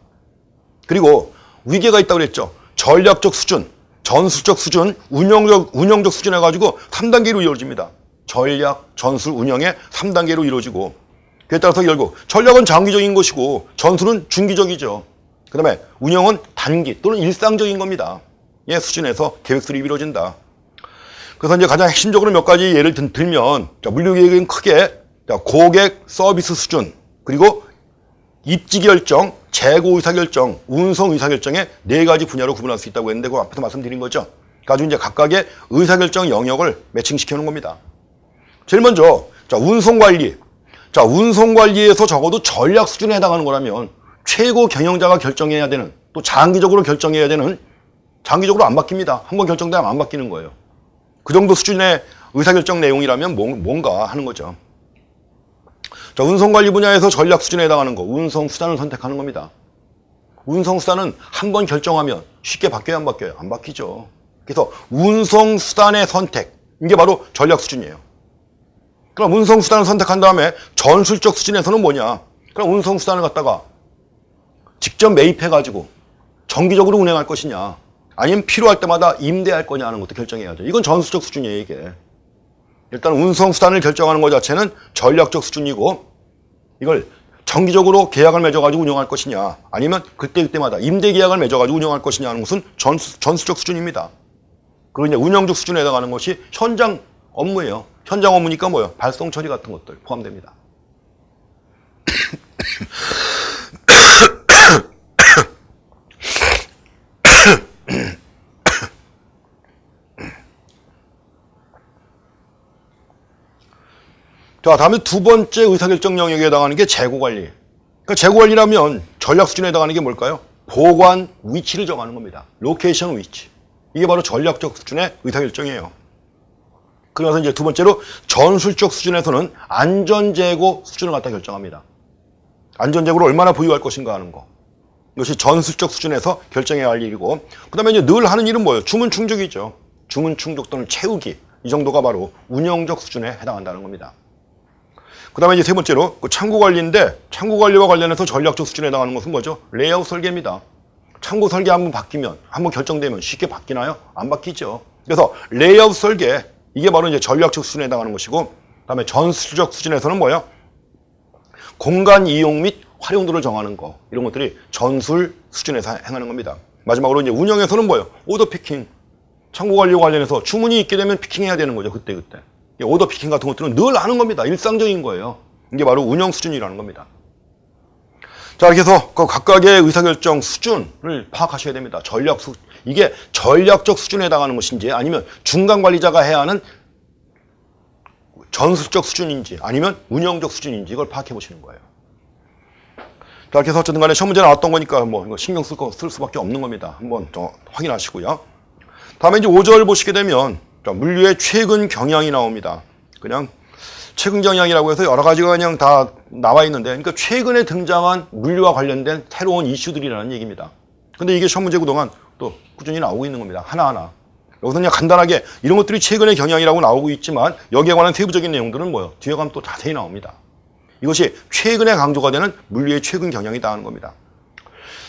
그리고 위계가 있다고 그랬죠. 전략적 수준, 전술적 수준, 운영적 수준 해가지고 3단계로 이루어집니다. 전략, 전술, 운영의 3단계로 이루어지고, 그에 따라서 결국 전략은 장기적인 것이고 전술은 중기적이죠. 그 다음에 운영은 단기 또는 일상적인 겁니다. 예, 수준에서 계획 수립이 이루어진다. 그래서 이제 가장 핵심적으로 몇 가지 예를 들면, 물류 계획은 크게 고객 서비스 수준, 그리고 입지 결정, 재고 의사 결정, 운송 의사 결정의 4가지 분야로 구분할 수 있다고 했는데 그 앞에서 말씀드린 거죠. 가지고 이제 각각의 의사 결정 영역을 매칭시켜 놓은 겁니다. 제일 먼저 운송 관리. 운송 관리에서 적어도 전략 수준에 해당하는 거라면 최고 경영자가 결정해야 되는, 또 장기적으로 결정해야 되는, 장기적으로 안 바뀝니다. 한번 결정되면 안 바뀌는 거예요. 그 정도 수준의 의사결정 내용이라면 뭔가 하는 거죠. 운송관리 분야에서 전략 수준에 해당하는 거, 운송수단을 선택하는 겁니다. 운송수단은 한번 결정하면 쉽게 바뀌어요, 안 바뀌어요? 안 바뀌죠. 그래서 운송수단의 선택, 이게 바로 전략 수준이에요. 그럼 운송수단을 선택한 다음에 전술적 수준에서는 뭐냐? 그럼 운송수단을 갖다가 직접 매입해가지고 정기적으로 운행할 것이냐, 아니면 필요할 때마다 임대할 거냐 하는 것도 결정해야죠. 이건 전술적 수준이에요, 이게. 일단 운송수단을 결정하는 것 자체는 전략적 수준이고, 이걸 정기적으로 계약을 맺어가지고 운영할 것이냐, 아니면 그때마다 임대 계약을 맺어가지고 운영할 것이냐 하는 것은 전술적 수준입니다. 그리고 이제 운영적 수준에 해당하는 것이 현장 업무예요. 현장 업무니까 뭐예요? 발송 처리 같은 것들 포함됩니다. 자, 다음에 두 번째 의사결정 영역에 해당하는 게 재고관리. 그러니까 재고관리라면 전략 수준에 해당하는 게 뭘까요? 보관 위치를 정하는 겁니다. 로케이션 위치. 이게 바로 전략적 수준의 의사결정이에요. 그래서 이제 두 번째로 전술적 수준에서는 안전재고 수준을 갖다 결정합니다. 안전재고를 얼마나 보유할 것인가 하는 거. 이것이 전술적 수준에서 결정해야 할 일이고, 그 다음에 이제 늘 하는 일은 뭐예요? 주문 충족이죠. 주문 충족 또는 채우기. 이 정도가 바로 운영적 수준에 해당한다는 겁니다. 그 다음에 이제 세 번째로 창고 관리인데, 창고 관리와 관련해서 전략적 수준에 해당하는 것은 뭐죠? 레이아웃 설계입니다. 창고 설계 한번 바뀌면, 한번 결정되면 쉽게 바뀌나요? 안 바뀌죠. 그래서 레이아웃 설계, 이게 바로 이제 전략적 수준에 해당하는 것이고, 그 다음에 전술적 수준에서는 뭐예요? 공간 이용 및 활용도를 정하는 거, 이런 것들이 전술 수준에서 행하는 겁니다. 마지막으로 이제 운영에서는 뭐예요? 오더 피킹. 창고 관리와 관련해서 주문이 있게 되면 피킹해야 되는 거죠. 그때. 오더 피킹 같은 것들은 늘 하는 겁니다. 일상적인 거예요. 이게 바로 운영 수준이라는 겁니다. 자, 이렇게 해서 그 각각의 의사결정 수준을 파악하셔야 됩니다. 이게 전략적 수준에 해당하는 것인지, 아니면 중간 관리자가 해야 하는 전술적 수준인지, 아니면 운영적 수준인지, 이걸 파악해 보시는 거예요. 자, 이렇게 해서 어쨌든 간에 시험 문제 나왔던 거니까 이거 신경 쓸 수밖에 없는 겁니다. 한번 더 확인하시고요. 다음에 이제 5절 보시게 되면 물류의 최근 경향이 나옵니다. 그냥 최근 경향이라고 해서 여러 가지가 그냥 다 나와 있는데, 그러니까 최근에 등장한 물류와 관련된 새로운 이슈들이라는 얘기입니다. 근데 이게 시험 문제 그동안 또 꾸준히 나오고 있는 겁니다. 하나하나. 여기서 그냥 간단하게 이런 것들이 최근의 경향이라고 나오고 있지만, 여기에 관한 세부적인 내용들은 뭐예요? 뒤에 가면 또 자세히 나옵니다. 이것이 최근에 강조가 되는 물류의 최근 경향이다 하는 겁니다.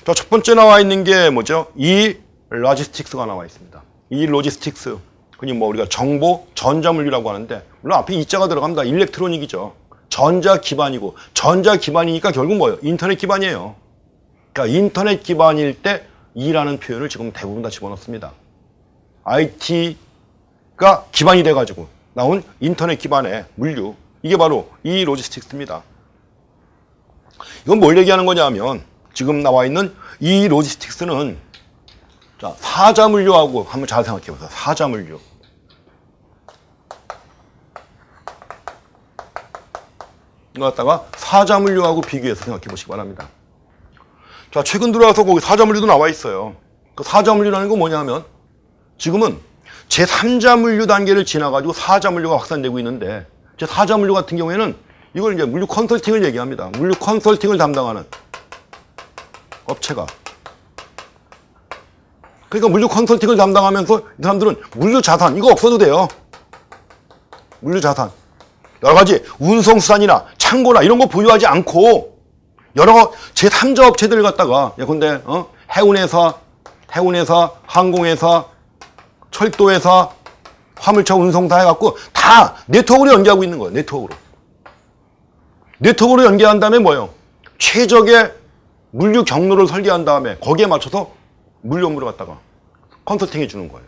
자, 첫 번째 나와 있는 게 뭐죠? 이 로지스틱스가 나와 있습니다. 이 로지스틱스. 그니 우리가 정보, 전자물류라고 하는데, 물론 앞에 이자가 들어갑니다. 일렉트로닉이죠. 전자 기반이고, 전자 기반이니까 결국 뭐예요? 인터넷 기반이에요. 그러니까 인터넷 기반일 때 이라는 표현을 지금 대부분 다 집어넣습니다. IT가 기반이 돼가지고 나온 인터넷 기반의 물류. 이게 바로 이 로지스틱스입니다. 이건 뭘 얘기하는 거냐 하면, 지금 나와 있는 이 로지스틱스는 자, 사자물류하고 한번 잘 생각해 보세요. 사자물류. 이거 갖다가 사자물류하고 비교해서 생각해 보시기 바랍니다. 자, 최근 들어와서 거기 사자물류도 나와 있어요. 그 사자물류라는 건 뭐냐 하면, 지금은 제3자물류 단계를 지나가지고 사자물류가 확산되고 있는데, 제4자물류 같은 경우에는 이걸 이제 물류 컨설팅을 얘기합니다. 물류 컨설팅을 담당하는 업체가. 그러니까 물류 컨설팅을 담당하면서 이 사람들은 물류 자산, 이거 없어도 돼요. 물류 자산. 여러 가지 운송수단이나 창고나 이런 거 보유하지 않고 여러 제3자 업체들을 갖다가, 예컨대 해운회사, 항공회사, 철도회사, 화물차 운송사 해갖고 다 네트워크로 연계하고 있는 거예요. 네트워크로 연계한 다음에 뭐예요? 최적의 물류 경로를 설계한 다음에 거기에 맞춰서 물류 업무를 갖다가 컨설팅해 주는 거예요.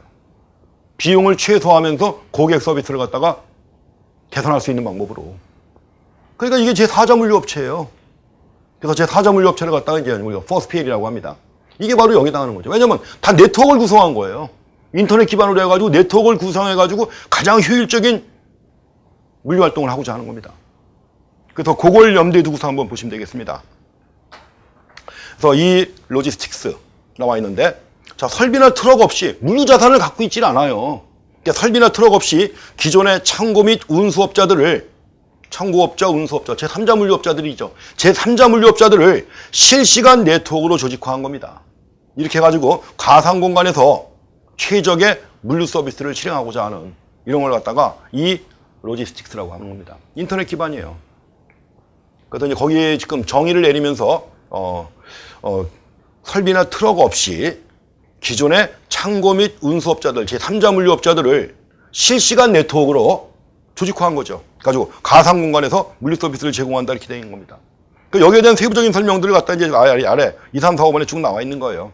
비용을 최소화하면서 고객 서비스를 갖다가 개선할 수 있는 방법으로. 그러니까 이게 제4자 물류업체예요. 그래서 제4자 물류업체를 갖다가 이제 우리가 퍼스트PL이라고 합니다. 이게 바로 여기에 해당하는 거죠. 왜냐면 다 네트워크를 구성한 거예요. 인터넷 기반으로 해가지고 네트워크를 구성해가지고 가장 효율적인 물류 활동을 하고자 하는 겁니다. 그래서 그걸 염두에 두고서 한번 보시면 되겠습니다. 그래서 이 로지스틱스 나와 있는데, 자, 설비나 트럭 없이 물류 자산을 갖고 있질 않아요. 그러니까 설비나 트럭 없이 기존의 창고 및 운수업자들을, 창고업자, 운수업자, 제3자 물류업자들이죠. 제3자 물류업자들을 실시간 네트워크로 조직화한 겁니다. 이렇게 해가지고 가상 공간에서 최적의 물류 서비스를 실행하고자 하는 이런 걸 갖다가 이 로지스틱스라고 하는 겁니다. 인터넷 기반이에요. 그래서 이제 거기에 지금 정의를 내리면서 설비나 트럭 없이 기존의 창고 및 운수업자들, 제3자 물류업자들을 실시간 네트워크로 조직화한 거죠. 가지고 가상 공간에서 물류 서비스를 제공한다 이렇게 되어 있는 겁니다. 그러니까 여기에 대한 세부적인 설명들을 갖다 이제 아래 2, 3, 4, 5번에 쭉 나와 있는 거예요.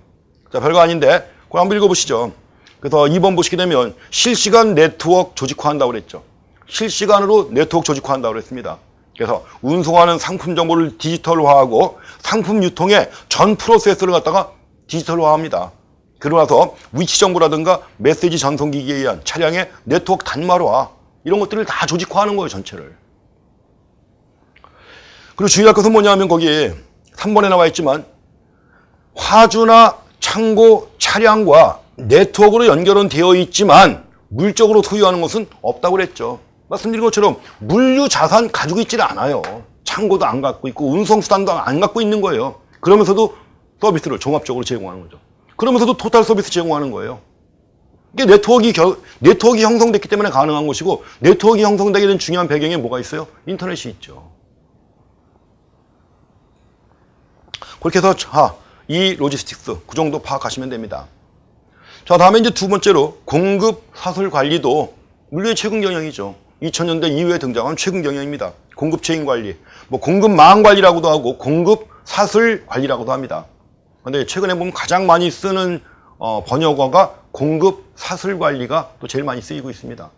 자, 별거 아닌데 그걸 한번 읽어보시죠. 그래서 2번 보시게 되면 실시간 네트워크 조직화한다고 그랬죠. 실시간으로 네트워크 조직화한다고 그랬습니다. 그래서 운송하는 상품 정보를 디지털화하고 상품 유통의 전 프로세스를 갖다가 디지털화합니다. 그러고 나서 위치 정보라든가 메시지 전송기기에 의한 차량의 네트워크 단말화 이런 것들을 다 조직화하는 거예요, 전체를. 그리고 주의할 것은 뭐냐면 거기 3번에 나와 있지만 화주나 창고 차량과 네트워크로 연결은 되어 있지만 물적으로 소유하는 것은 없다고 그랬죠. 말씀드린 것처럼 물류 자산 가지고 있지를 않아요. 창고도 안 갖고 있고 운송수단도 안 갖고 있는 거예요. 그러면서도 서비스를 종합적으로 제공하는 거죠. 그러면서도 토탈 서비스 제공하는 거예요. 이게 네트워크 형성됐기 때문에 가능한 것이고, 네트워크 형성되게 된 중요한 배경에 뭐가 있어요? 인터넷이 있죠. 그렇게 해서 이 로지스틱스 그 정도 파악하시면 됩니다. 자, 다음에 이제 두 번째로 공급 사설 관리도 물류의 최근 경영이죠. 2000년대 이후에 등장한 최근 경영입니다. 공급 체인 관리, 뭐 공급 망 관리라고도 하고 공급 사설 관리라고도 합니다. 근데 최근에 보면 가장 많이 쓰는 번역어가 공급 사설 관리가 또 제일 많이 쓰이고 있습니다.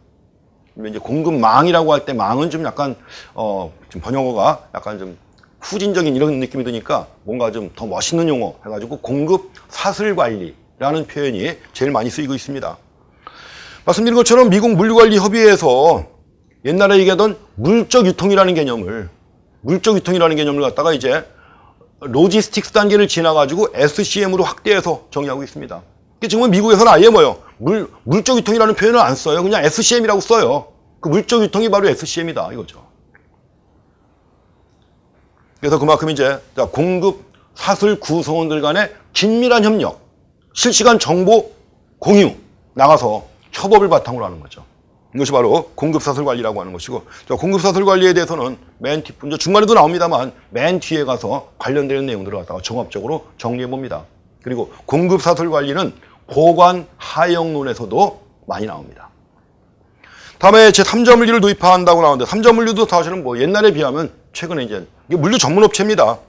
이제 공급 망이라고 할 때 망은 좀 약간 좀 번역어가 약간 좀 후진적인 이런 느낌이 드니까 뭔가 좀 더 멋있는 용어 해가지고 공급 사설 관리라는 표현이 제일 많이 쓰이고 있습니다. 말씀드린 것처럼 미국 물류관리협의회에서 옛날에 얘기하던 물적 유통이라는 개념을 갖다가 이제 로지스틱스 단계를 지나가지고 SCM으로 확대해서 정의하고 있습니다. 지금은 미국에서는 아예 뭐예요? 물적 유통이라는 표현을 안 써요. 그냥 SCM이라고 써요. 그 물적 유통이 바로 SCM이다 이거죠. 그래서 그만큼 이제 공급 사설 구성원들 간의 긴밀한 협력, 실시간 정보 공유, 나가서 협업을 바탕으로 하는 거죠. 이것이 바로 공급사설 관리라고 하는 것이고, 공급사설 관리에 대해서는 맨 뒷분, 중간에도 나옵니다만 맨 뒤에 가서 관련되는 내용들을 갖다가 종합적으로 정리해 봅니다. 그리고 공급사설 관리는 보관 하역론에서도 많이 나옵니다. 다음에 제3자 물류를 도입한다고 나오는데 3자 물류도 사실은 뭐 옛날에 비하면 최근에 이제 이게 물류 전문업체입니다.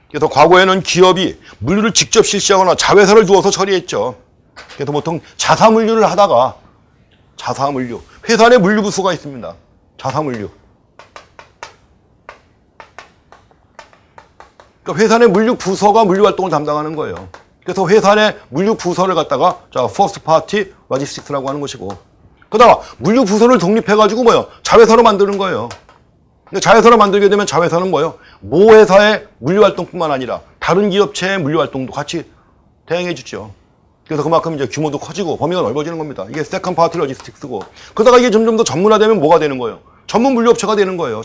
그래서 과거에는 기업이 물류를 직접 실시하거나 자회사를 두어서 처리했죠. 그래서 보통 자사물류를 하다가 자사물류, 회사 내 물류부서가 있습니다. 자사물류. 그러니까 회사 내 물류부서가 물류활동을 담당하는 거예요. 그래서 회사 내 물류부서를 갖다가 퍼스트 파티 로지스틱스라고 하는 것이고, 그러다가 물류부서를 독립해가지고 자회사로 만드는 거예요. 근데 자회사로 만들게 되면 자회사는 모 회사의 물류활동뿐만 아니라 다른 기업체의 물류활동도 같이 대행해 주죠. 그래서 그만큼 이제 규모도 커지고 범위가 넓어지는 겁니다. 이게 세컨 파티 로지스틱스고, 그러다가 이게 점점 더 전문화되면 뭐가 되는 거예요? 전문 물류업체가 되는 거예요.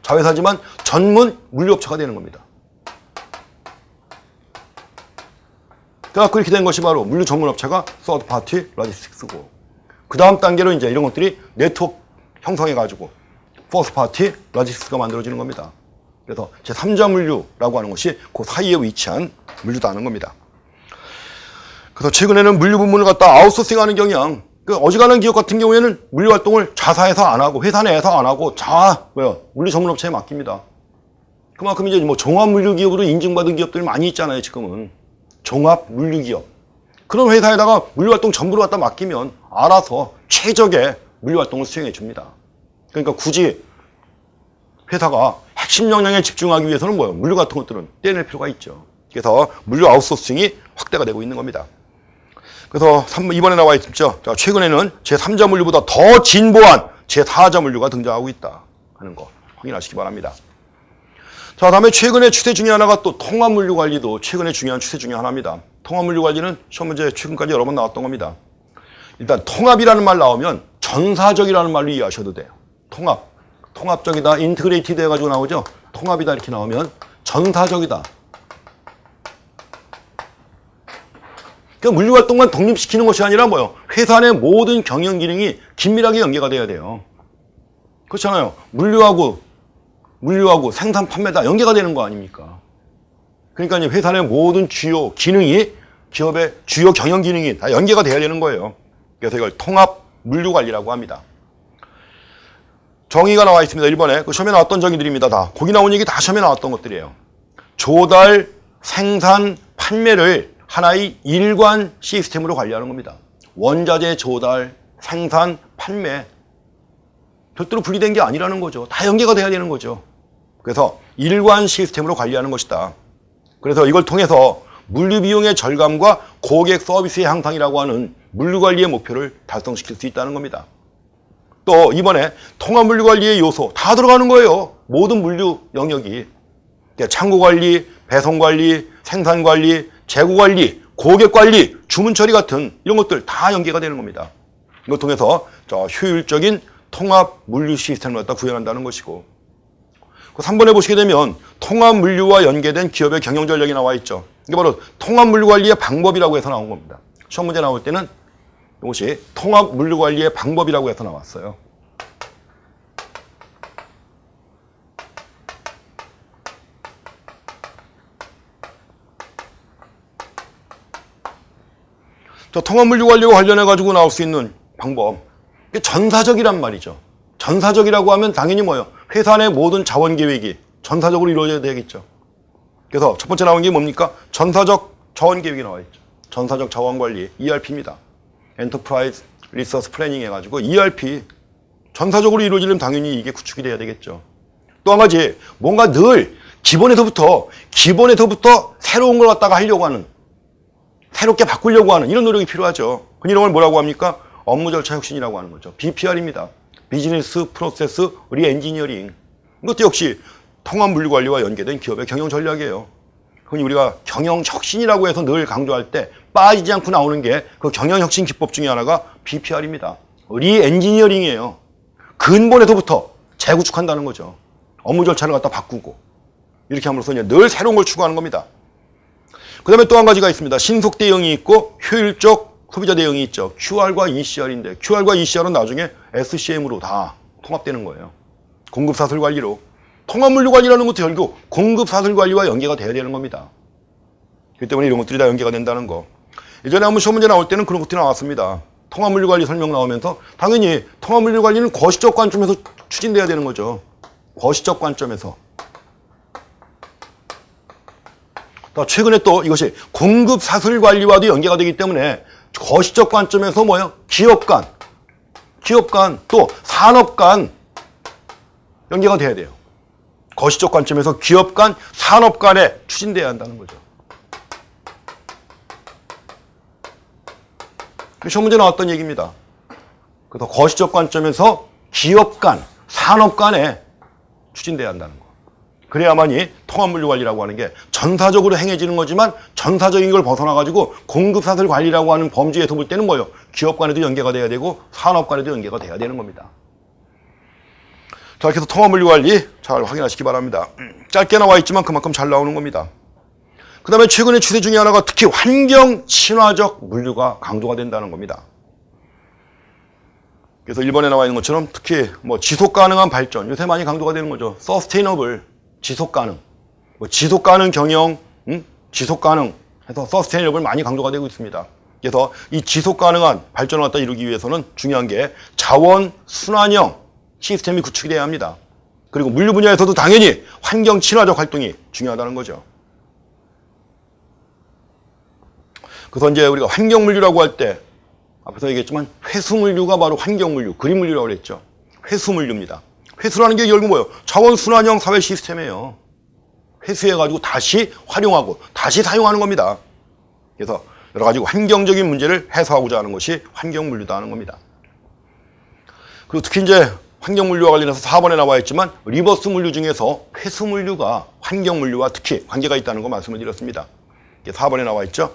자회사지만 전문 물류업체가 되는 겁니다. 그래서 이렇게 된 것이 바로 물류 전문업체가 서드 파티 로지스틱스고, 그 다음 단계로 이제 이런 것들이 네트워크 형성해가지고 퍼스트 파티 로지스틱스가 만들어지는 겁니다. 그래서 제3자 물류라고 하는 것이 그 사이에 위치한 물류도 하는 겁니다. 그래서 최근에는 물류 부문을 갖다 아웃소싱하는 경향. 그 어지간한 기업 같은 경우에는 물류 활동을 자사에서 안 하고 회사 내에서 안 하고 물류 전문업체에 맡깁니다. 그만큼 이제 뭐 종합 물류 기업으로 인증받은 기업들이 많이 있잖아요, 지금은. 종합 물류 기업. 그런 회사에다가 물류 활동 전부를 갖다 맡기면 알아서 최적의 물류 활동을 수행해 줍니다. 그러니까 굳이 회사가 핵심 역량에 집중하기 위해서는 물류 같은 것들은 떼낼 필요가 있죠. 그래서 물류 아웃소싱이 확대가 되고 있는 겁니다. 그래서 이번에 나와 있죠. 자, 최근에는 제3자 물류보다 더 진보한 제4자 물류가 등장하고 있다 하는 거 확인하시기 바랍니다. 자, 다음에 최근의 추세 중에 하나가 또 통합 물류 관리도 최근의 중요한 추세 중에 하나입니다. 통합 물류 관리는 시험 문제 최근까지 여러 번 나왔던 겁니다. 일단 통합이라는 말 나오면 전사적이라는 말로 이해하셔도 돼요. 통합적이다, 인트그레이티드 해가지고 나오죠. 통합이다 이렇게 나오면 전사적이다. 그러니까 물류 활동만 독립시키는 것이 아니라 회사 내 모든 경영 기능이 긴밀하게 연계가 돼야 돼요. 그렇잖아요. 물류하고 생산 판매 다 연계가 되는 거 아닙니까? 그러니까 이제 회사 내 모든 주요 기능이 기업의 주요 경영 기능이 다 연계가 돼야 되는 거예요. 그래서 이걸 통합 물류 관리라고 합니다. 정의가 나와 있습니다. 1번에 그 시험에 나왔던 정의들입니다. 다 거기 나온 얘기 다 시험에 나왔던 것들이에요. 조달, 생산, 판매를 하나의 일관 시스템으로 관리하는 겁니다. 원자재 조달, 생산, 판매 별도로 분리된 게 아니라는 거죠. 다 연계가 돼야 되는 거죠. 그래서 일관 시스템으로 관리하는 것이다. 그래서 이걸 통해서 물류 비용의 절감과 고객 서비스의 향상이라고 하는 물류 관리의 목표를 달성시킬 수 있다는 겁니다. 또 이번에 통합 물류 관리의 요소 다 들어가는 거예요. 모든 물류 영역이. 창고 관리, 배송 관리, 생산 관리, 재고 관리, 고객 관리, 주문 처리 같은 이런 것들 다 연계가 되는 겁니다. 이걸 통해서 효율적인 통합 물류 시스템을 갖다 구현한다는 것이고, 3번에 보시게 되면 통합 물류와 연계된 기업의 경영 전략이 나와 있죠. 이게 바로 통합 물류 관리의 방법이라고 해서 나온 겁니다. 시험 문제 나올 때는 이것이 통합 물류 관리의 방법이라고 해서 나왔어요. 통합 물류 관리와 관련해 가지고 나올 수 있는 방법. 이게 전사적이란 말이죠. 전사적이라고 하면 당연히 회사 내 모든 자원 계획이 전사적으로 이루어져야 되겠죠. 그래서 첫 번째 나온 게 뭡니까? 전사적 자원 계획이 나와 있죠. 전사적 자원 관리, ERP입니다. 엔터프라이즈 리소스 플래닝 해가지고 ERP. 전사적으로 이루어지려면 당연히 이게 구축이 돼야 되겠죠. 또 한 가지, 뭔가 늘 기본에서부터 새로운 걸 갖다가 하려고 하는, 새롭게 바꾸려고 하는 이런 노력이 필요하죠. 이런 걸 뭐라고 합니까? 업무 절차 혁신이라고 하는 거죠. BPR입니다. 비즈니스 프로세스 리엔지니어링. 이것도 역시 통합 물류 관리와 연계된 기업의 경영 전략이에요. 흔히 우리가 경영 혁신이라고 해서 늘 강조할 때 빠지지 않고 나오는 게 그 경영 혁신 기법 중에 하나가 BPR입니다. 리엔지니어링이에요. 근본에서부터 재구축한다는 거죠. 업무 절차를 갖다 바꾸고 이렇게 함으로써 늘 새로운 걸 추구하는 겁니다. 그 다음에 또 한 가지가 있습니다. 신속 대응이 있고 효율적 소비자 대응이 있죠. QR과 ECR인데 QR과 ECR은 나중에 SCM으로 다 통합되는 거예요. 공급사슬 관리로. 통합 물류 관리라는 것도 결국 공급사슬 관리와 연계가 돼야 되는 겁니다. 그렇기 때문에 이런 것들이 다 연계가 된다는 거. 예전에 한번 시험 문제 나올 때는 그런 것들이 나왔습니다. 통합 물류 관리 설명 나오면서 당연히 통합 물류 관리는 거시적 관점에서 추진돼야 되는 거죠. 거시적 관점에서. 최근에 또 이것이 공급 사슬 관리와도 연계가 되기 때문에 거시적 관점에서 기업 간 또 산업 간 연계가 돼야 돼요. 거시적 관점에서 기업 간, 산업 간에 추진돼야 한다는 거죠. 시험 문제 나왔던 얘기입니다. 그래서 거시적 관점에서 기업 간, 산업 간에 추진돼야 한다는 거. 그래야만이 통합 물류 관리라고 하는 게 전사적으로 행해지는 거지만 전사적인 걸 벗어나가지고 공급사슬 관리라고 하는 범주에서 볼 때는 기업 간에도 연계가 돼야 되고 산업 간에도 연계가 돼야 되는 겁니다. 자, 이렇게 해서 통합 물류 관리 잘 확인하시기 바랍니다. 짧게 나와 있지만 그만큼 잘 나오는 겁니다. 그 다음에 최근의 추세 중에 하나가 특히 환경 친화적 물류가 강조가 된다는 겁니다. 그래서 1번에 나와 있는 것처럼 특히 지속 가능한 발전, 요새 많이 강조가 되는 거죠. 서스테이너블, 지속 가능. 지속 가능 경영, 지속 가능 해서 서스테이너블 많이 강조가 되고 있습니다. 그래서 이 지속 가능한 발전을 갖다 이루기 위해서는 중요한 게 자원 순환형 시스템이 구축이 돼야 합니다. 그리고 물류 분야에서도 당연히 환경 친화적 활동이 중요하다는 거죠. 그래서 이제 우리가 환경 물류라고 할 때 앞에서 얘기했지만 회수 물류가 바로 환경 물류, 그린 물류라고 그랬죠. 회수 물류입니다. 회수라는 게 결국 뭐예요? 자원 순환형 사회 시스템이에요. 회수해가지고 다시 활용하고 다시 사용하는 겁니다. 그래서 여러 가지 환경적인 문제를 해소하고자 하는 것이 환경 물류다 하는 겁니다. 그리고 특히 이제 환경 물류와 관련해서 4번에 나와 있지만 리버스 물류 중에서 회수 물류가 환경 물류와 특히 관계가 있다는 거 말씀을 드렸습니다. 4번에 나와 있죠.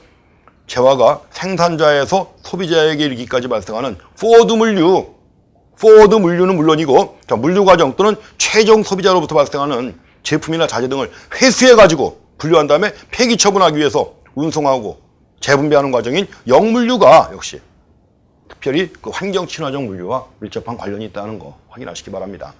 재화가 생산자에서 소비자에게 이르기까지 발생하는 포워드 물류는 물론이고 물류 과정 또는 최종 소비자로부터 발생하는 제품이나 자재 등을 회수해가지고 분류한 다음에 폐기 처분하기 위해서 운송하고 재분배하는 과정인 역물류가 역시 특별히 그 환경 친화적 물류와 밀접한 관련이 있다는 거 확인하시기 바랍니다.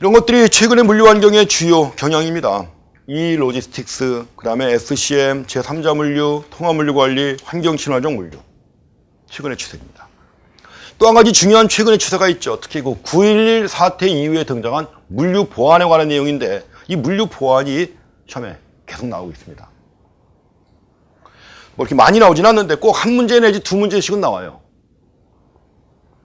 이런 것들이 최근의 물류 환경의 주요 경향입니다. 이 로지스틱스, 그 다음에 SCM, 제3자 물류, 통합 물류 관리, 환경 친화적 물류. 최근의 추세입니다. 또 한 가지 중요한 최근의 추세가 있죠. 특히 그 9.11 사태 이후에 등장한 물류 보안에 관한 내용인데 이 물류 보안이 처음에 계속 나오고 있습니다. 뭐 이렇게 많이 나오진 않는데 꼭 한 문제 내지 두 문제씩은 나와요.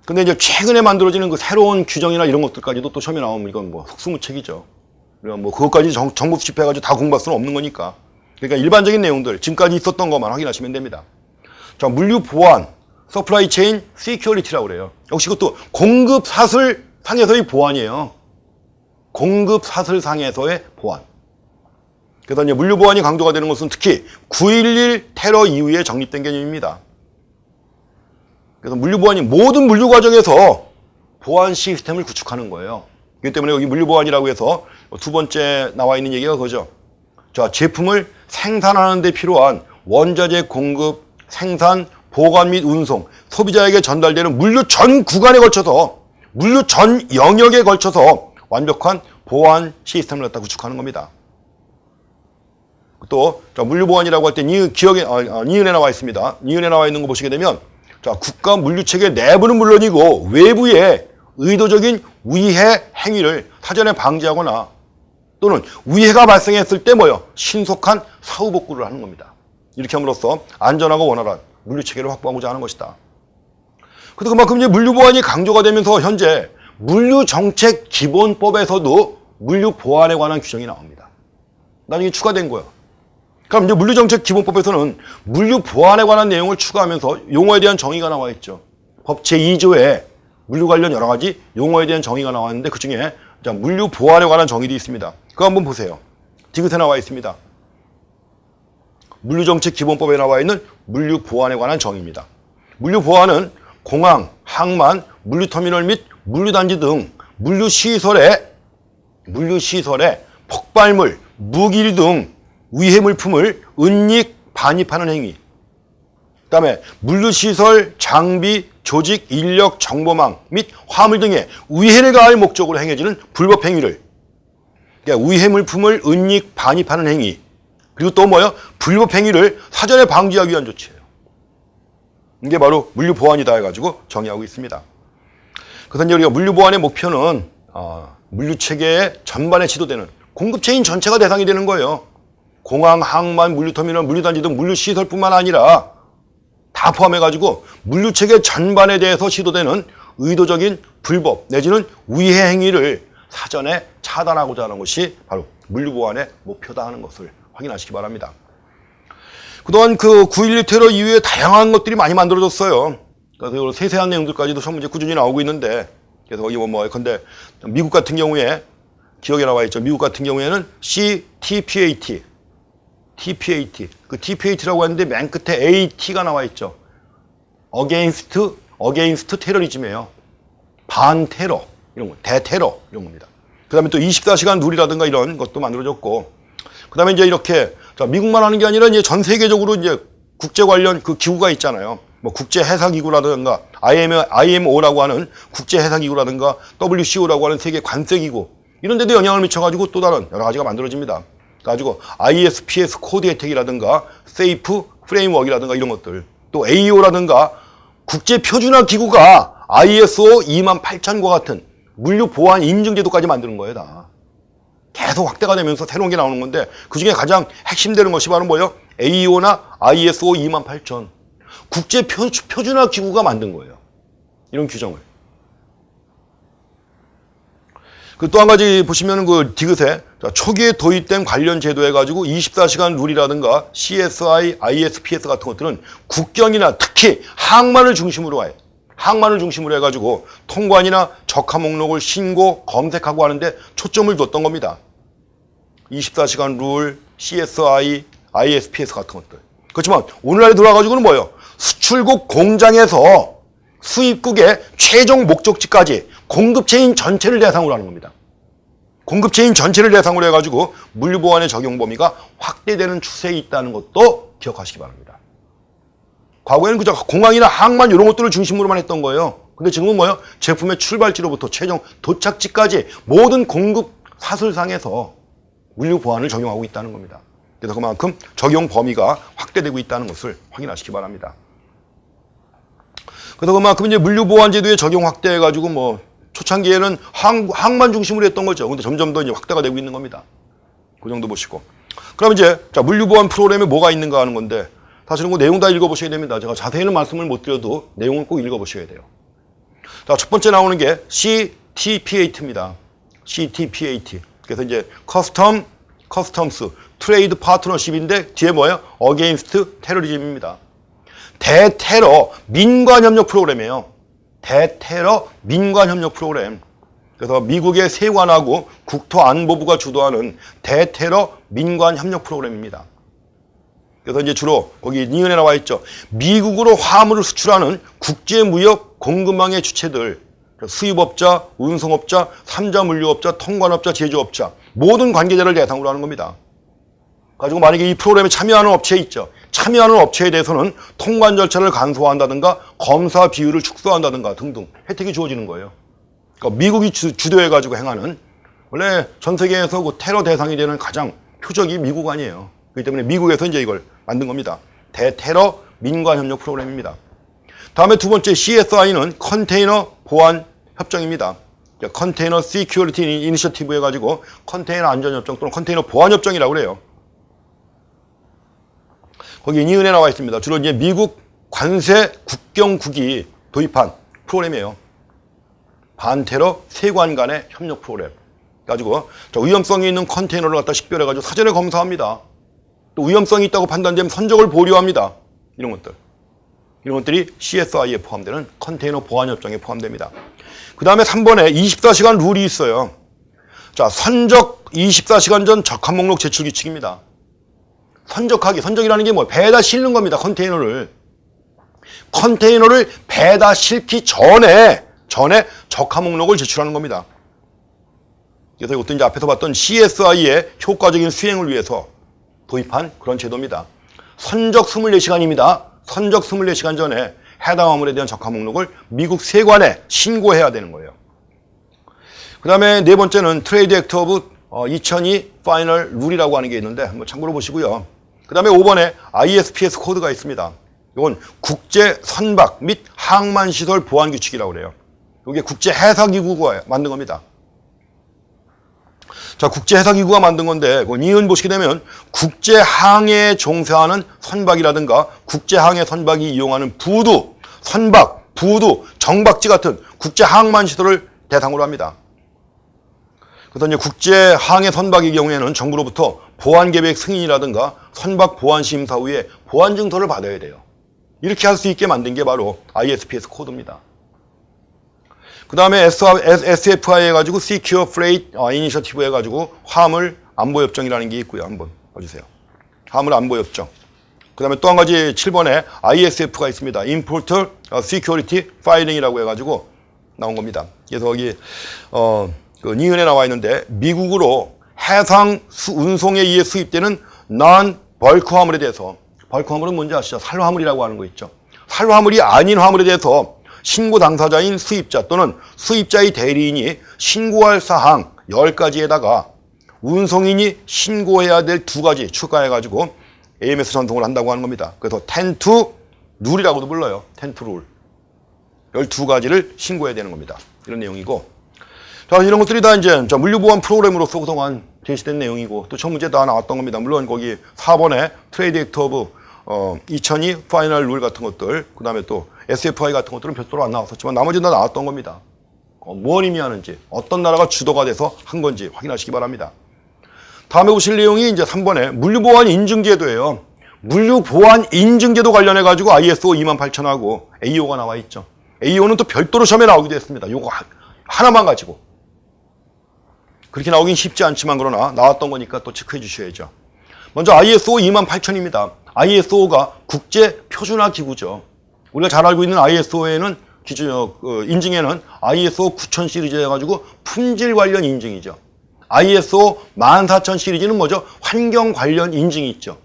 근데 이제 최근에 만들어지는 그 새로운 규정이나 이런 것들까지도 또 처음에 나오면 이건 뭐 속수무책이죠. 그러니까 뭐 그것까지 정보 수집해가지고 다 공부할 수는 없는 거니까. 그러니까 일반적인 내용들, 지금까지 있었던 것만 확인하시면 됩니다. 자, 물류 보안, 서플라이 체인 시큐리티라고 그래요. 역시 그것도 공급 사슬 상에서의 보안이에요. 공급 사슬 상에서의 보안. 그래서 이제 물류 보안이 강조가 되는 것은 특히 9.11 테러 이후에 정립된 개념입니다. 그래서 물류 보안이 모든 물류 과정에서 보안 시스템을 구축하는 거예요. 그렇기 때문에 여기 물류 보안이라고 해서 두 번째 나와 있는 얘기가 그거죠. 자, 제품을 생산하는 데 필요한 원자재 공급, 생산, 보관 및 운송, 소비자에게 전달되는 물류 전 구간에 걸쳐서, 물류 전 영역에 걸쳐서 완벽한 보안 시스템을 갖다 구축하는 겁니다. 또 물류 보안이라고 할 때 니은에 나와 있습니다. 니은에 나와 있는 거 보시게 되면 자, 국가 물류 체계 내부는 물론이고 외부에 의도적인 위해 행위를 사전에 방지하거나 또는 위해가 발생했을 때 신속한 사후 복구를 하는 겁니다. 이렇게 함으로써 안전하고 원활한 물류 체계를 확보하고자 하는 것이다. 그래서 그만큼 이제 물류 보안이 강조가 되면서 현재 물류 정책 기본법에서도 물류 보안에 관한 규정이 나옵니다. 나중에 추가된 거예요. 그럼 이제 물류 정책 기본법에서는 물류 보안에 관한 내용을 추가하면서 용어에 대한 정의가 나와 있죠. 법 제2조에 물류 관련 여러 가지 용어에 대한 정의가 나왔는데 그중에 물류 보안에 관한 정의도 있습니다. 그거 한번 보세요. 디귿에 나와 있습니다. 물류정책 기본법에 나와 있는 물류 보안에 관한 정의입니다. 물류 보안은 공항, 항만, 물류터미널 및 물류단지 등 물류시설에 폭발물, 무기 등 위해 물품을 은닉, 반입하는 행위. 그 다음에 물류시설, 장비, 조직, 인력, 정보망 및 화물 등의 위해를 가할 목적으로 행해지는 불법 행위를. 그러니까 위해 물품을 은닉, 반입하는 행위. 그리고 또 불법 행위를 사전에 방지하기 위한 조치예요. 이게 바로 물류 보안이다 해가지고 정의하고 있습니다. 그래서 이제 우리가 물류 보안의 목표는 물류 체계의 전반에 지도되는 공급 체인 전체가 대상이 되는 거예요. 공항, 항만, 물류터미널, 물류단지 등 물류시설뿐만 아니라 다 포함해가지고 물류체계 전반에 대해서 시도되는 의도적인 불법 내지는 위해 행위를 사전에 차단하고자 하는 것이 바로 물류보안의 목표다 하는 것을 확인하시기 바랍니다. 그동안 그 9.11 테러 이후에 다양한 것들이 많이 만들어졌어요. 그래서 세세한 내용들까지도 전부 이제 꾸준히 나오고 있는데, 그래서 거기 근데 미국 같은 경우에 기억에 나와 있죠. 미국 같은 경우에는 TPAT. 그 TPAT라고 하는데 맨 끝에 AT가 나와 있죠. against 테러리즘이에요. 반테러, 이런 거, 대테러, 이런 겁니다. 그 다음에 또 24시간 룰이라든가 이런 것도 만들어졌고, 그 다음에 이제 이렇게, 미국만 하는 게 아니라 이제 전 세계적으로 이제 국제 관련 그 기구가 있잖아요. 뭐 국제해사기구라든가, IMO라고 하는 국제해사기구라든가, WCO라고 하는 세계 관세기구, 이런 데도 영향을 미쳐가지고 또 다른 여러 가지가 만들어집니다. 가지고 ISPS 코드 혜택이라든가, 세이프 프레임워크라든가 이런 것들, 또 AO라든가 국제표준화기구가 ISO 28000과 같은 물류보안 인증제도까지 만드는 거예요, 다. 계속 확대가 되면서 새로운 게 나오는 건데, 그 중에 가장 핵심되는 것이 바로 뭐예요? AO나 ISO 28000. 국제표준화기구가 만든 거예요. 이런 규정을. 또 한 가지 보시면은 그 디귿에 초기에 도입된 관련 제도 해가지고 24시간 룰이라든가 CSI, ISPS 같은 것들은 국경이나 특히 항만을 중심으로 해. 항만을 중심으로 해가지고 통관이나 적하 목록을 신고, 검색하고 하는데 초점을 뒀던 겁니다. 24시간 룰, CSI, ISPS 같은 것들. 그렇지만 오늘날에 들어와가지고는 뭐예요? 수출국 공장에서 수입국의 최종 목적지까지 공급체인 전체를 대상으로 하는 겁니다. 공급체인 전체를 대상으로 해가지고 물류보안의 적용 범위가 확대되는 추세에 있다는 것도 기억하시기 바랍니다. 과거에는 그저 공항이나 항만 이런 것들을 중심으로만 했던 거예요. 근데 지금은 뭐예요? 제품의 출발지로부터 최종 도착지까지 모든 공급 사슬상에서 물류보안을 적용하고 있다는 겁니다. 그래서 그만큼 적용 범위가 확대되고 있다는 것을 확인하시기 바랍니다. 그래서 그만큼 이제 물류보안제도의 적용 확대해가지고 뭐 초창기에는 항만 중심으로 했던 거죠. 근데 점점 더 이제 확대가 되고 있는 겁니다. 그 정도 보시고. 그럼 이제 자 물류보안 프로그램에 뭐가 있는가 하는 건데 사실은 그 내용 다 읽어보셔야 됩니다. 제가 자세히는 말씀을 못 드려도 내용은 꼭 읽어보셔야 돼요. 자, 첫 번째 나오는 게 CTP8입니다. CTP8. 그래서 이제 커스텀스 트레이드 파트너십인데 뒤에 뭐예요? 어게인스트 테러리즘입니다. 대테러 민관협력 프로그램이에요. 대테러 민관협력 프로그램. 그래서 미국의 세관하고 국토안보부가 주도하는 대테러 민관협력 프로그램입니다. 그래서 이제 주로 거기 니은에 나와 있죠. 미국으로 화물을 수출하는 국제무역 공급망의 주체들, 수입업자, 운송업자, 3자 물류업자, 통관업자, 제조업자 모든 관계자를 대상으로 하는 겁니다. 가지고 만약에 이 프로그램에 참여하는 업체 있죠. 참여하는 업체에 대해서는 통관 절차를 간소화한다든가 검사 비율을 축소한다든가 등등 혜택이 주어지는 거예요. 그러니까 미국이 주도해가지고 행하는 원래 전 세계에서 그 테러 대상이 되는 가장 표적이 미국 아니에요. 그렇기 때문에 미국에서 이제 이걸 만든 겁니다. 대테러 민관협력 프로그램입니다. 다음에 두 번째 CSI는 컨테이너 보안 협정입니다. 컨테이너 시큐리티 이니셔티브 해가지고 컨테이너 안전협정 또는 컨테이너 보안협정이라고 그래요. 거기 니은에 나와 있습니다. 주로 이제 미국 관세 국경국이 도입한 프로그램이에요. 반테러 세관 간의 협력 프로그램. 가지고 위험성이 있는 컨테이너를 갖다 식별해가지고 사전에 검사합니다. 또 위험성이 있다고 판단되면 선적을 보류합니다. 이런 것들. 이런 것들이 CSI에 포함되는 컨테이너 보안협정에 포함됩니다. 그 다음에 3번에 24시간 룰이 있어요. 자, 선적 24시간 전 적합 목록 제출 규칙입니다. 선적이라는 게 뭐예요? 배에다 실는 겁니다. 컨테이너를 배에다 실기 전에 적합 목록을 제출하는 겁니다. 그래서 이것도 이제 앞에서 봤던 CSI의 효과적인 수행을 위해서 도입한 그런 제도입니다. 선적 24시간입니다. 선적 24시간 전에 해당 화물에 대한 적합 목록을 미국 세관에 신고해야 되는 거예요. 그 다음에 네 번째는 트레이드 액트 오브 2002 파이널 룰이라고 하는 게 있는데 한번 참고로 보시고요. 그 다음에 5번에 ISPS 코드가 있습니다. 이건 국제 선박 및 항만 시설 보안 규칙이라고 그래요. 이게 국제 해사기구가 만든 겁니다. 자, 국제 해사기구가 만든 건데 니은 보시게 되면 국제 항해에 종사하는 선박이라든가 국제 항해 선박이 이용하는 부두, 선박, 부두, 정박지 같은 국제 항만 시설을 대상으로 합니다. 그래서 이제 국제 항해 선박의 경우에는 정부로부터 보안 계획 승인이라든가 선박 보안 심사 후에 보안 증서를 받아야 돼요. 이렇게 할 수 있게 만든 게 바로 ISPS 코드입니다. 그 다음에 SFI 해가지고 Secure Freight Initiative 해가지고 화물 안보 협정이라는 게 있고요. 한번 봐주세요. 화물 안보 협정. 그 다음에 또 한 가지 7번에 ISF가 있습니다. Import Security Filing이라고 해가지고 나온 겁니다. 그래서 여기 그 니은에 나와 있는데 미국으로 해상 운송에 의해 수입되는 non-bulk 화물에 대해서 벌크 화물은 뭔지 아시죠? 살화물이라고 하는 거 있죠. 살화물이 아닌 화물에 대해서 신고 당사자인 수입자 또는 수입자의 대리인이 신고할 사항 10가지에다가 운송인이 신고해야 될 2가지 추가해가지고 AMS 전송을 한다고 하는 겁니다. 그래서 10to 룰이라고도 불러요. 10to 룰. 12가지를 신고해야 되는 겁니다. 이런 내용이고. 자, 이런 것들이 다 이제 물류보안 프로그램으로서 그동안 제시된 내용이고, 또 첫 문제 다 나왔던 겁니다. 물론 거기 4번에 트레이드 액트 오브 2002 파이널 룰 같은 것들, 그 다음에 또 SFI 같은 것들은 별도로 안 나왔었지만 나머지는 다 나왔던 겁니다. 뭘 의미하는지, 어떤 나라가 주도가 돼서 한 건지 확인하시기 바랍니다. 다음에 보실 내용이 이제 3번에 물류보안 인증제도예요. 물류보안 인증제도 관련해가지고 ISO 28000하고 AO가 나와 있죠. AO는 또 별도로 시험에 나오기도 했습니다. 요거 하나만 가지고. 그렇게 나오긴 쉽지 않지만 그러나 나왔던 거니까 또 체크해 주셔야죠. 먼저 ISO 28000입니다. ISO가 국제 표준화 기구죠. 우리가 잘 알고 있는 ISO에는 인증에는 ISO 9000 시리즈 해가지고 품질 관련 인증이죠. ISO 14000 시리즈는 뭐죠? 환경 관련 인증이 있죠.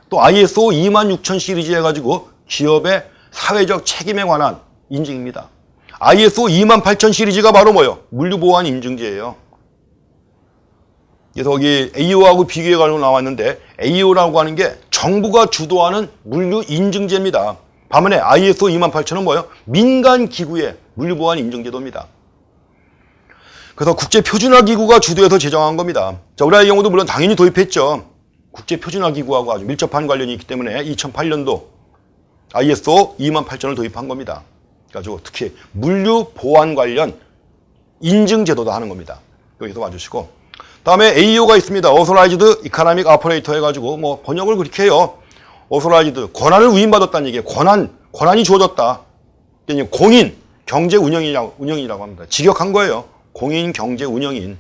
또 ISO 26000 시리즈 해가지고 기업의 사회적 책임에 관한 인증입니다. ISO 28000 시리즈가 바로 뭐예요? 물류보안 인증제예요. 그래서 여기 AO하고 비교해가지고 나왔는데 AO라고 하는 게 정부가 주도하는 물류 인증제입니다. 반면에 ISO 28000은 뭐예요? 민간 기구의 물류보안 인증제도입니다. 그래서 국제표준화기구가 주도해서 제정한 겁니다. 자, 우리나라의 경우도 물론 당연히 도입했죠. 국제표준화기구하고 아주 밀접한 관련이 있기 때문에 2008년도 ISO 28000을 도입한 겁니다. 그래가지고 특히 물류보안 관련 인증제도도 하는 겁니다. 여기서 봐주시고. 다음에 AO가 있습니다. Authorized Economic Operator 해가지고 뭐 번역을 그렇게 해요. Authorized, 권한을 위임받았다는 얘기예요. 권한이 주어졌다. 공인, 경제 운영이라고 합니다. 직역한 거예요. 공인, 경제 운영인.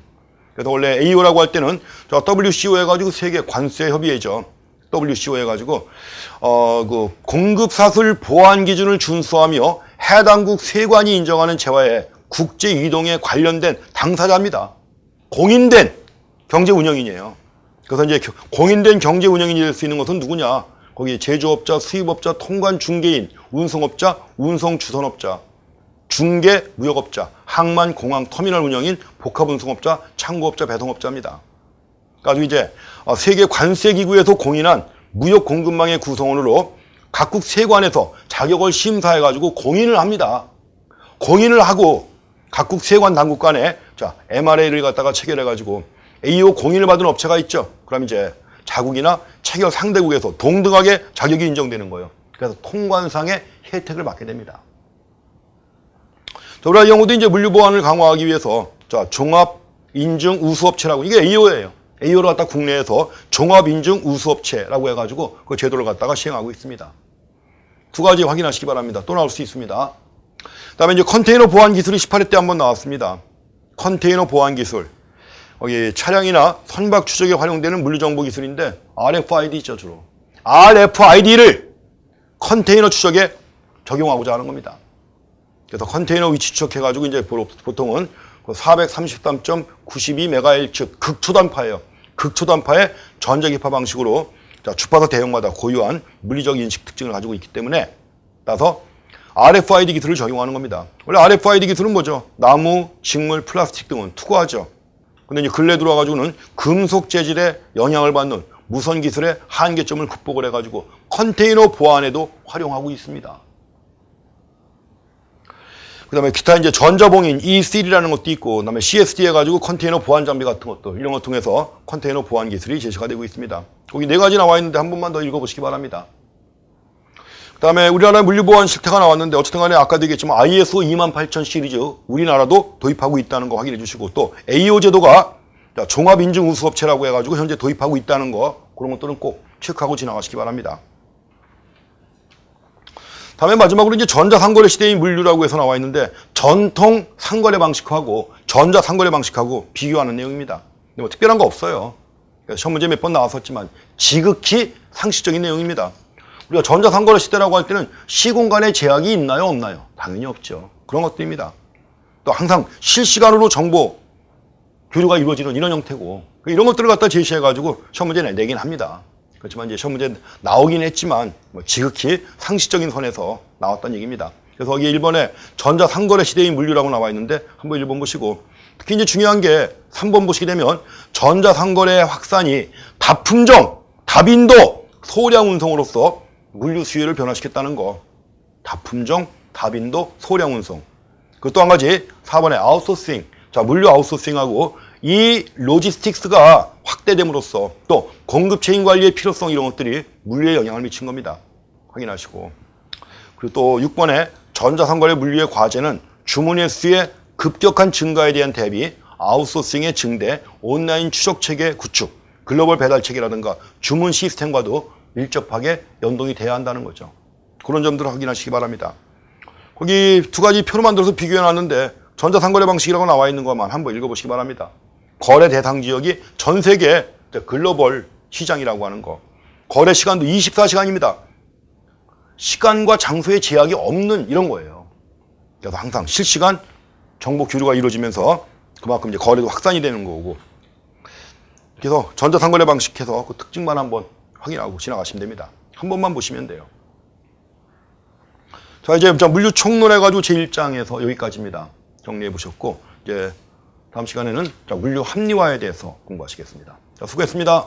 그래서 원래 AO라고 할 때는 WCO 해가지고 세계 관세 협의회죠. WCO 해가지고 그 공급사슬 보안 기준을 준수하며 해당국 세관이 인정하는 재화의 국제 이동에 관련된 당사자입니다. 공인된 경제 운영인이에요. 그래서 이제 공인된 경제 운영인이 될 수 있는 것은 누구냐? 거기 제조업자, 수입업자, 통관 중개인, 운송업자, 운송 주선업자, 중개 무역업자, 항만, 공항, 터미널 운영인, 복합 운송업자, 창고업자, 배송업자입니다. 그래서 이제 세계 관세기구에서 공인한 무역 공급망의 구성원으로 각국 세관에서 자격을 심사해가지고 공인을 합니다. 공인을 하고 각국 세관 당국 간에 MRA를 갖다가 체결해가지고 AO 공인을 받은 업체가 있죠. 그럼 이제 자국이나 체결 상대국에서 동등하게 자격이 인정되는 거예요. 그래서 통관상의 혜택을 받게 됩니다. 자, 우리나라 경우도 이제 물류보안을 강화하기 위해서 종합인증우수업체라고, 이게 AO예요. AO를 갖다 국내에서 종합인증우수업체라고 해가지고 그 제도를 갖다가 시행하고 있습니다. 두 가지 확인하시기 바랍니다. 또 나올 수 있습니다. 그 다음에 이제 컨테이너 보안 기술이 18회 때 한번 나왔습니다. 컨테이너 보안 기술. 여기 차량이나 선박 추적에 활용되는 물류정보 기술인데 RFID 있죠, 주로. RFID를 컨테이너 추적에 적용하고자 하는 겁니다. 그래서 컨테이너 위치 추적해가지고 이제 보통은 433.92MHz 극초단파예요. 극초단파의 전자기파 방식으로 주파수 대형마다 고유한 물리적 인식 특징을 가지고 있기 때문에 따라서 RFID 기술을 적용하는 겁니다. 원래 RFID 기술은 뭐죠? 나무, 식물, 플라스틱 등은 투과하죠. 근데 이제 근래 들어와가지고는 금속 재질에 영향을 받는 무선 기술의 한계점을 극복을 해가지고 컨테이너 보안에도 활용하고 있습니다. 그 다음에 기타 이제 전자봉인 E3라는 것도 있고, 그 다음에 CSD 해가지고 컨테이너 보안 장비 같은 것들, 이런 걸 통해서 컨테이너 보안 기술이 제시가 되고 있습니다. 거기 4가지 나와 있는데 한 번만 더 읽어보시기 바랍니다. 그 다음에 우리나라의 물류보안 실태가 나왔는데 어쨌든 간에 아까도 얘기했지만 ISO 28000 시리즈 우리나라도 도입하고 있다는 거 확인해 주시고, 또 AO 제도가 종합인증우수업체라고 해가지고 현재 도입하고 있다는 거, 그런 것들은 꼭 체크하고 지나가시기 바랍니다. 다음에 마지막으로 이제 전자상거래 시대인 물류라고 해서 나와 있는데 전통 상거래 방식하고 전자상거래 방식하고 비교하는 내용입니다. 근데 뭐 특별한 거 없어요. 시험 문제 몇 번 나왔었지만 지극히 상식적인 내용입니다. 우리가 전자상거래 시대라고 할 때는 시공간에 제약이 있나요, 없나요? 당연히 없죠. 그런 것들입니다. 또 항상 실시간으로 정보 교류가 이루어지는 이런 형태고, 이런 것들을 갖다 제시해가지고 시험 문제 내긴 합니다. 그렇지만 이제 시험 문제 나오긴 했지만 지극히 상식적인 선에서 나왔던 얘기입니다. 그래서 여기 1번에 전자상거래 시대인 물류라고 나와 있는데 한번 1번 보시고, 특히 이제 중요한 게 3번 보시게 되면 전자상거래 확산이 다품종, 다빈도, 소량 운송으로서 물류 수요를 변화시켰다는 거. 다품종, 다빈도, 소량 운송. 그 또 한 가지 4번에 아웃소싱. 자, 물류 아웃소싱하고 이 로지스틱스가 확대됨으로써 또 공급 체인 관리의 필요성 이런 것들이 물류에 영향을 미친 겁니다. 확인하시고. 그리고 또 6번에 전자상거래 물류의 과제는 주문의 수의 급격한 증가에 대한 대비, 아웃소싱의 증대, 온라인 추적 체계 구축, 글로벌 배달 체계라든가 주문 시스템과도 밀접하게 연동이 돼야 한다는 거죠. 그런 점들을 확인하시기 바랍니다. 거기 두 가지 표로 만들어서 비교해 놨는데 전자상거래 방식이라고 나와 있는 것만 한번 읽어보시기 바랍니다. 거래 대상 지역이 전 세계 글로벌 시장이라고 하는 거. 거래 시간도 24시간입니다. 시간과 장소의 제약이 없는 이런 거예요. 그래서 항상 실시간 정보 교류가 이루어지면서 그만큼 이제 거래도 확산이 되는 거고. 그래서 전자상거래 방식해서 그 특징만 한번 확인하고 지나가시면 됩니다. 한 번만 보시면 돼요. 자, 이제 물류 총론해가지고 제1장에서 여기까지입니다. 정리해 보셨고, 이제 다음 시간에는 물류 합리화에 대해서 공부하시겠습니다. 자, 수고했습니다.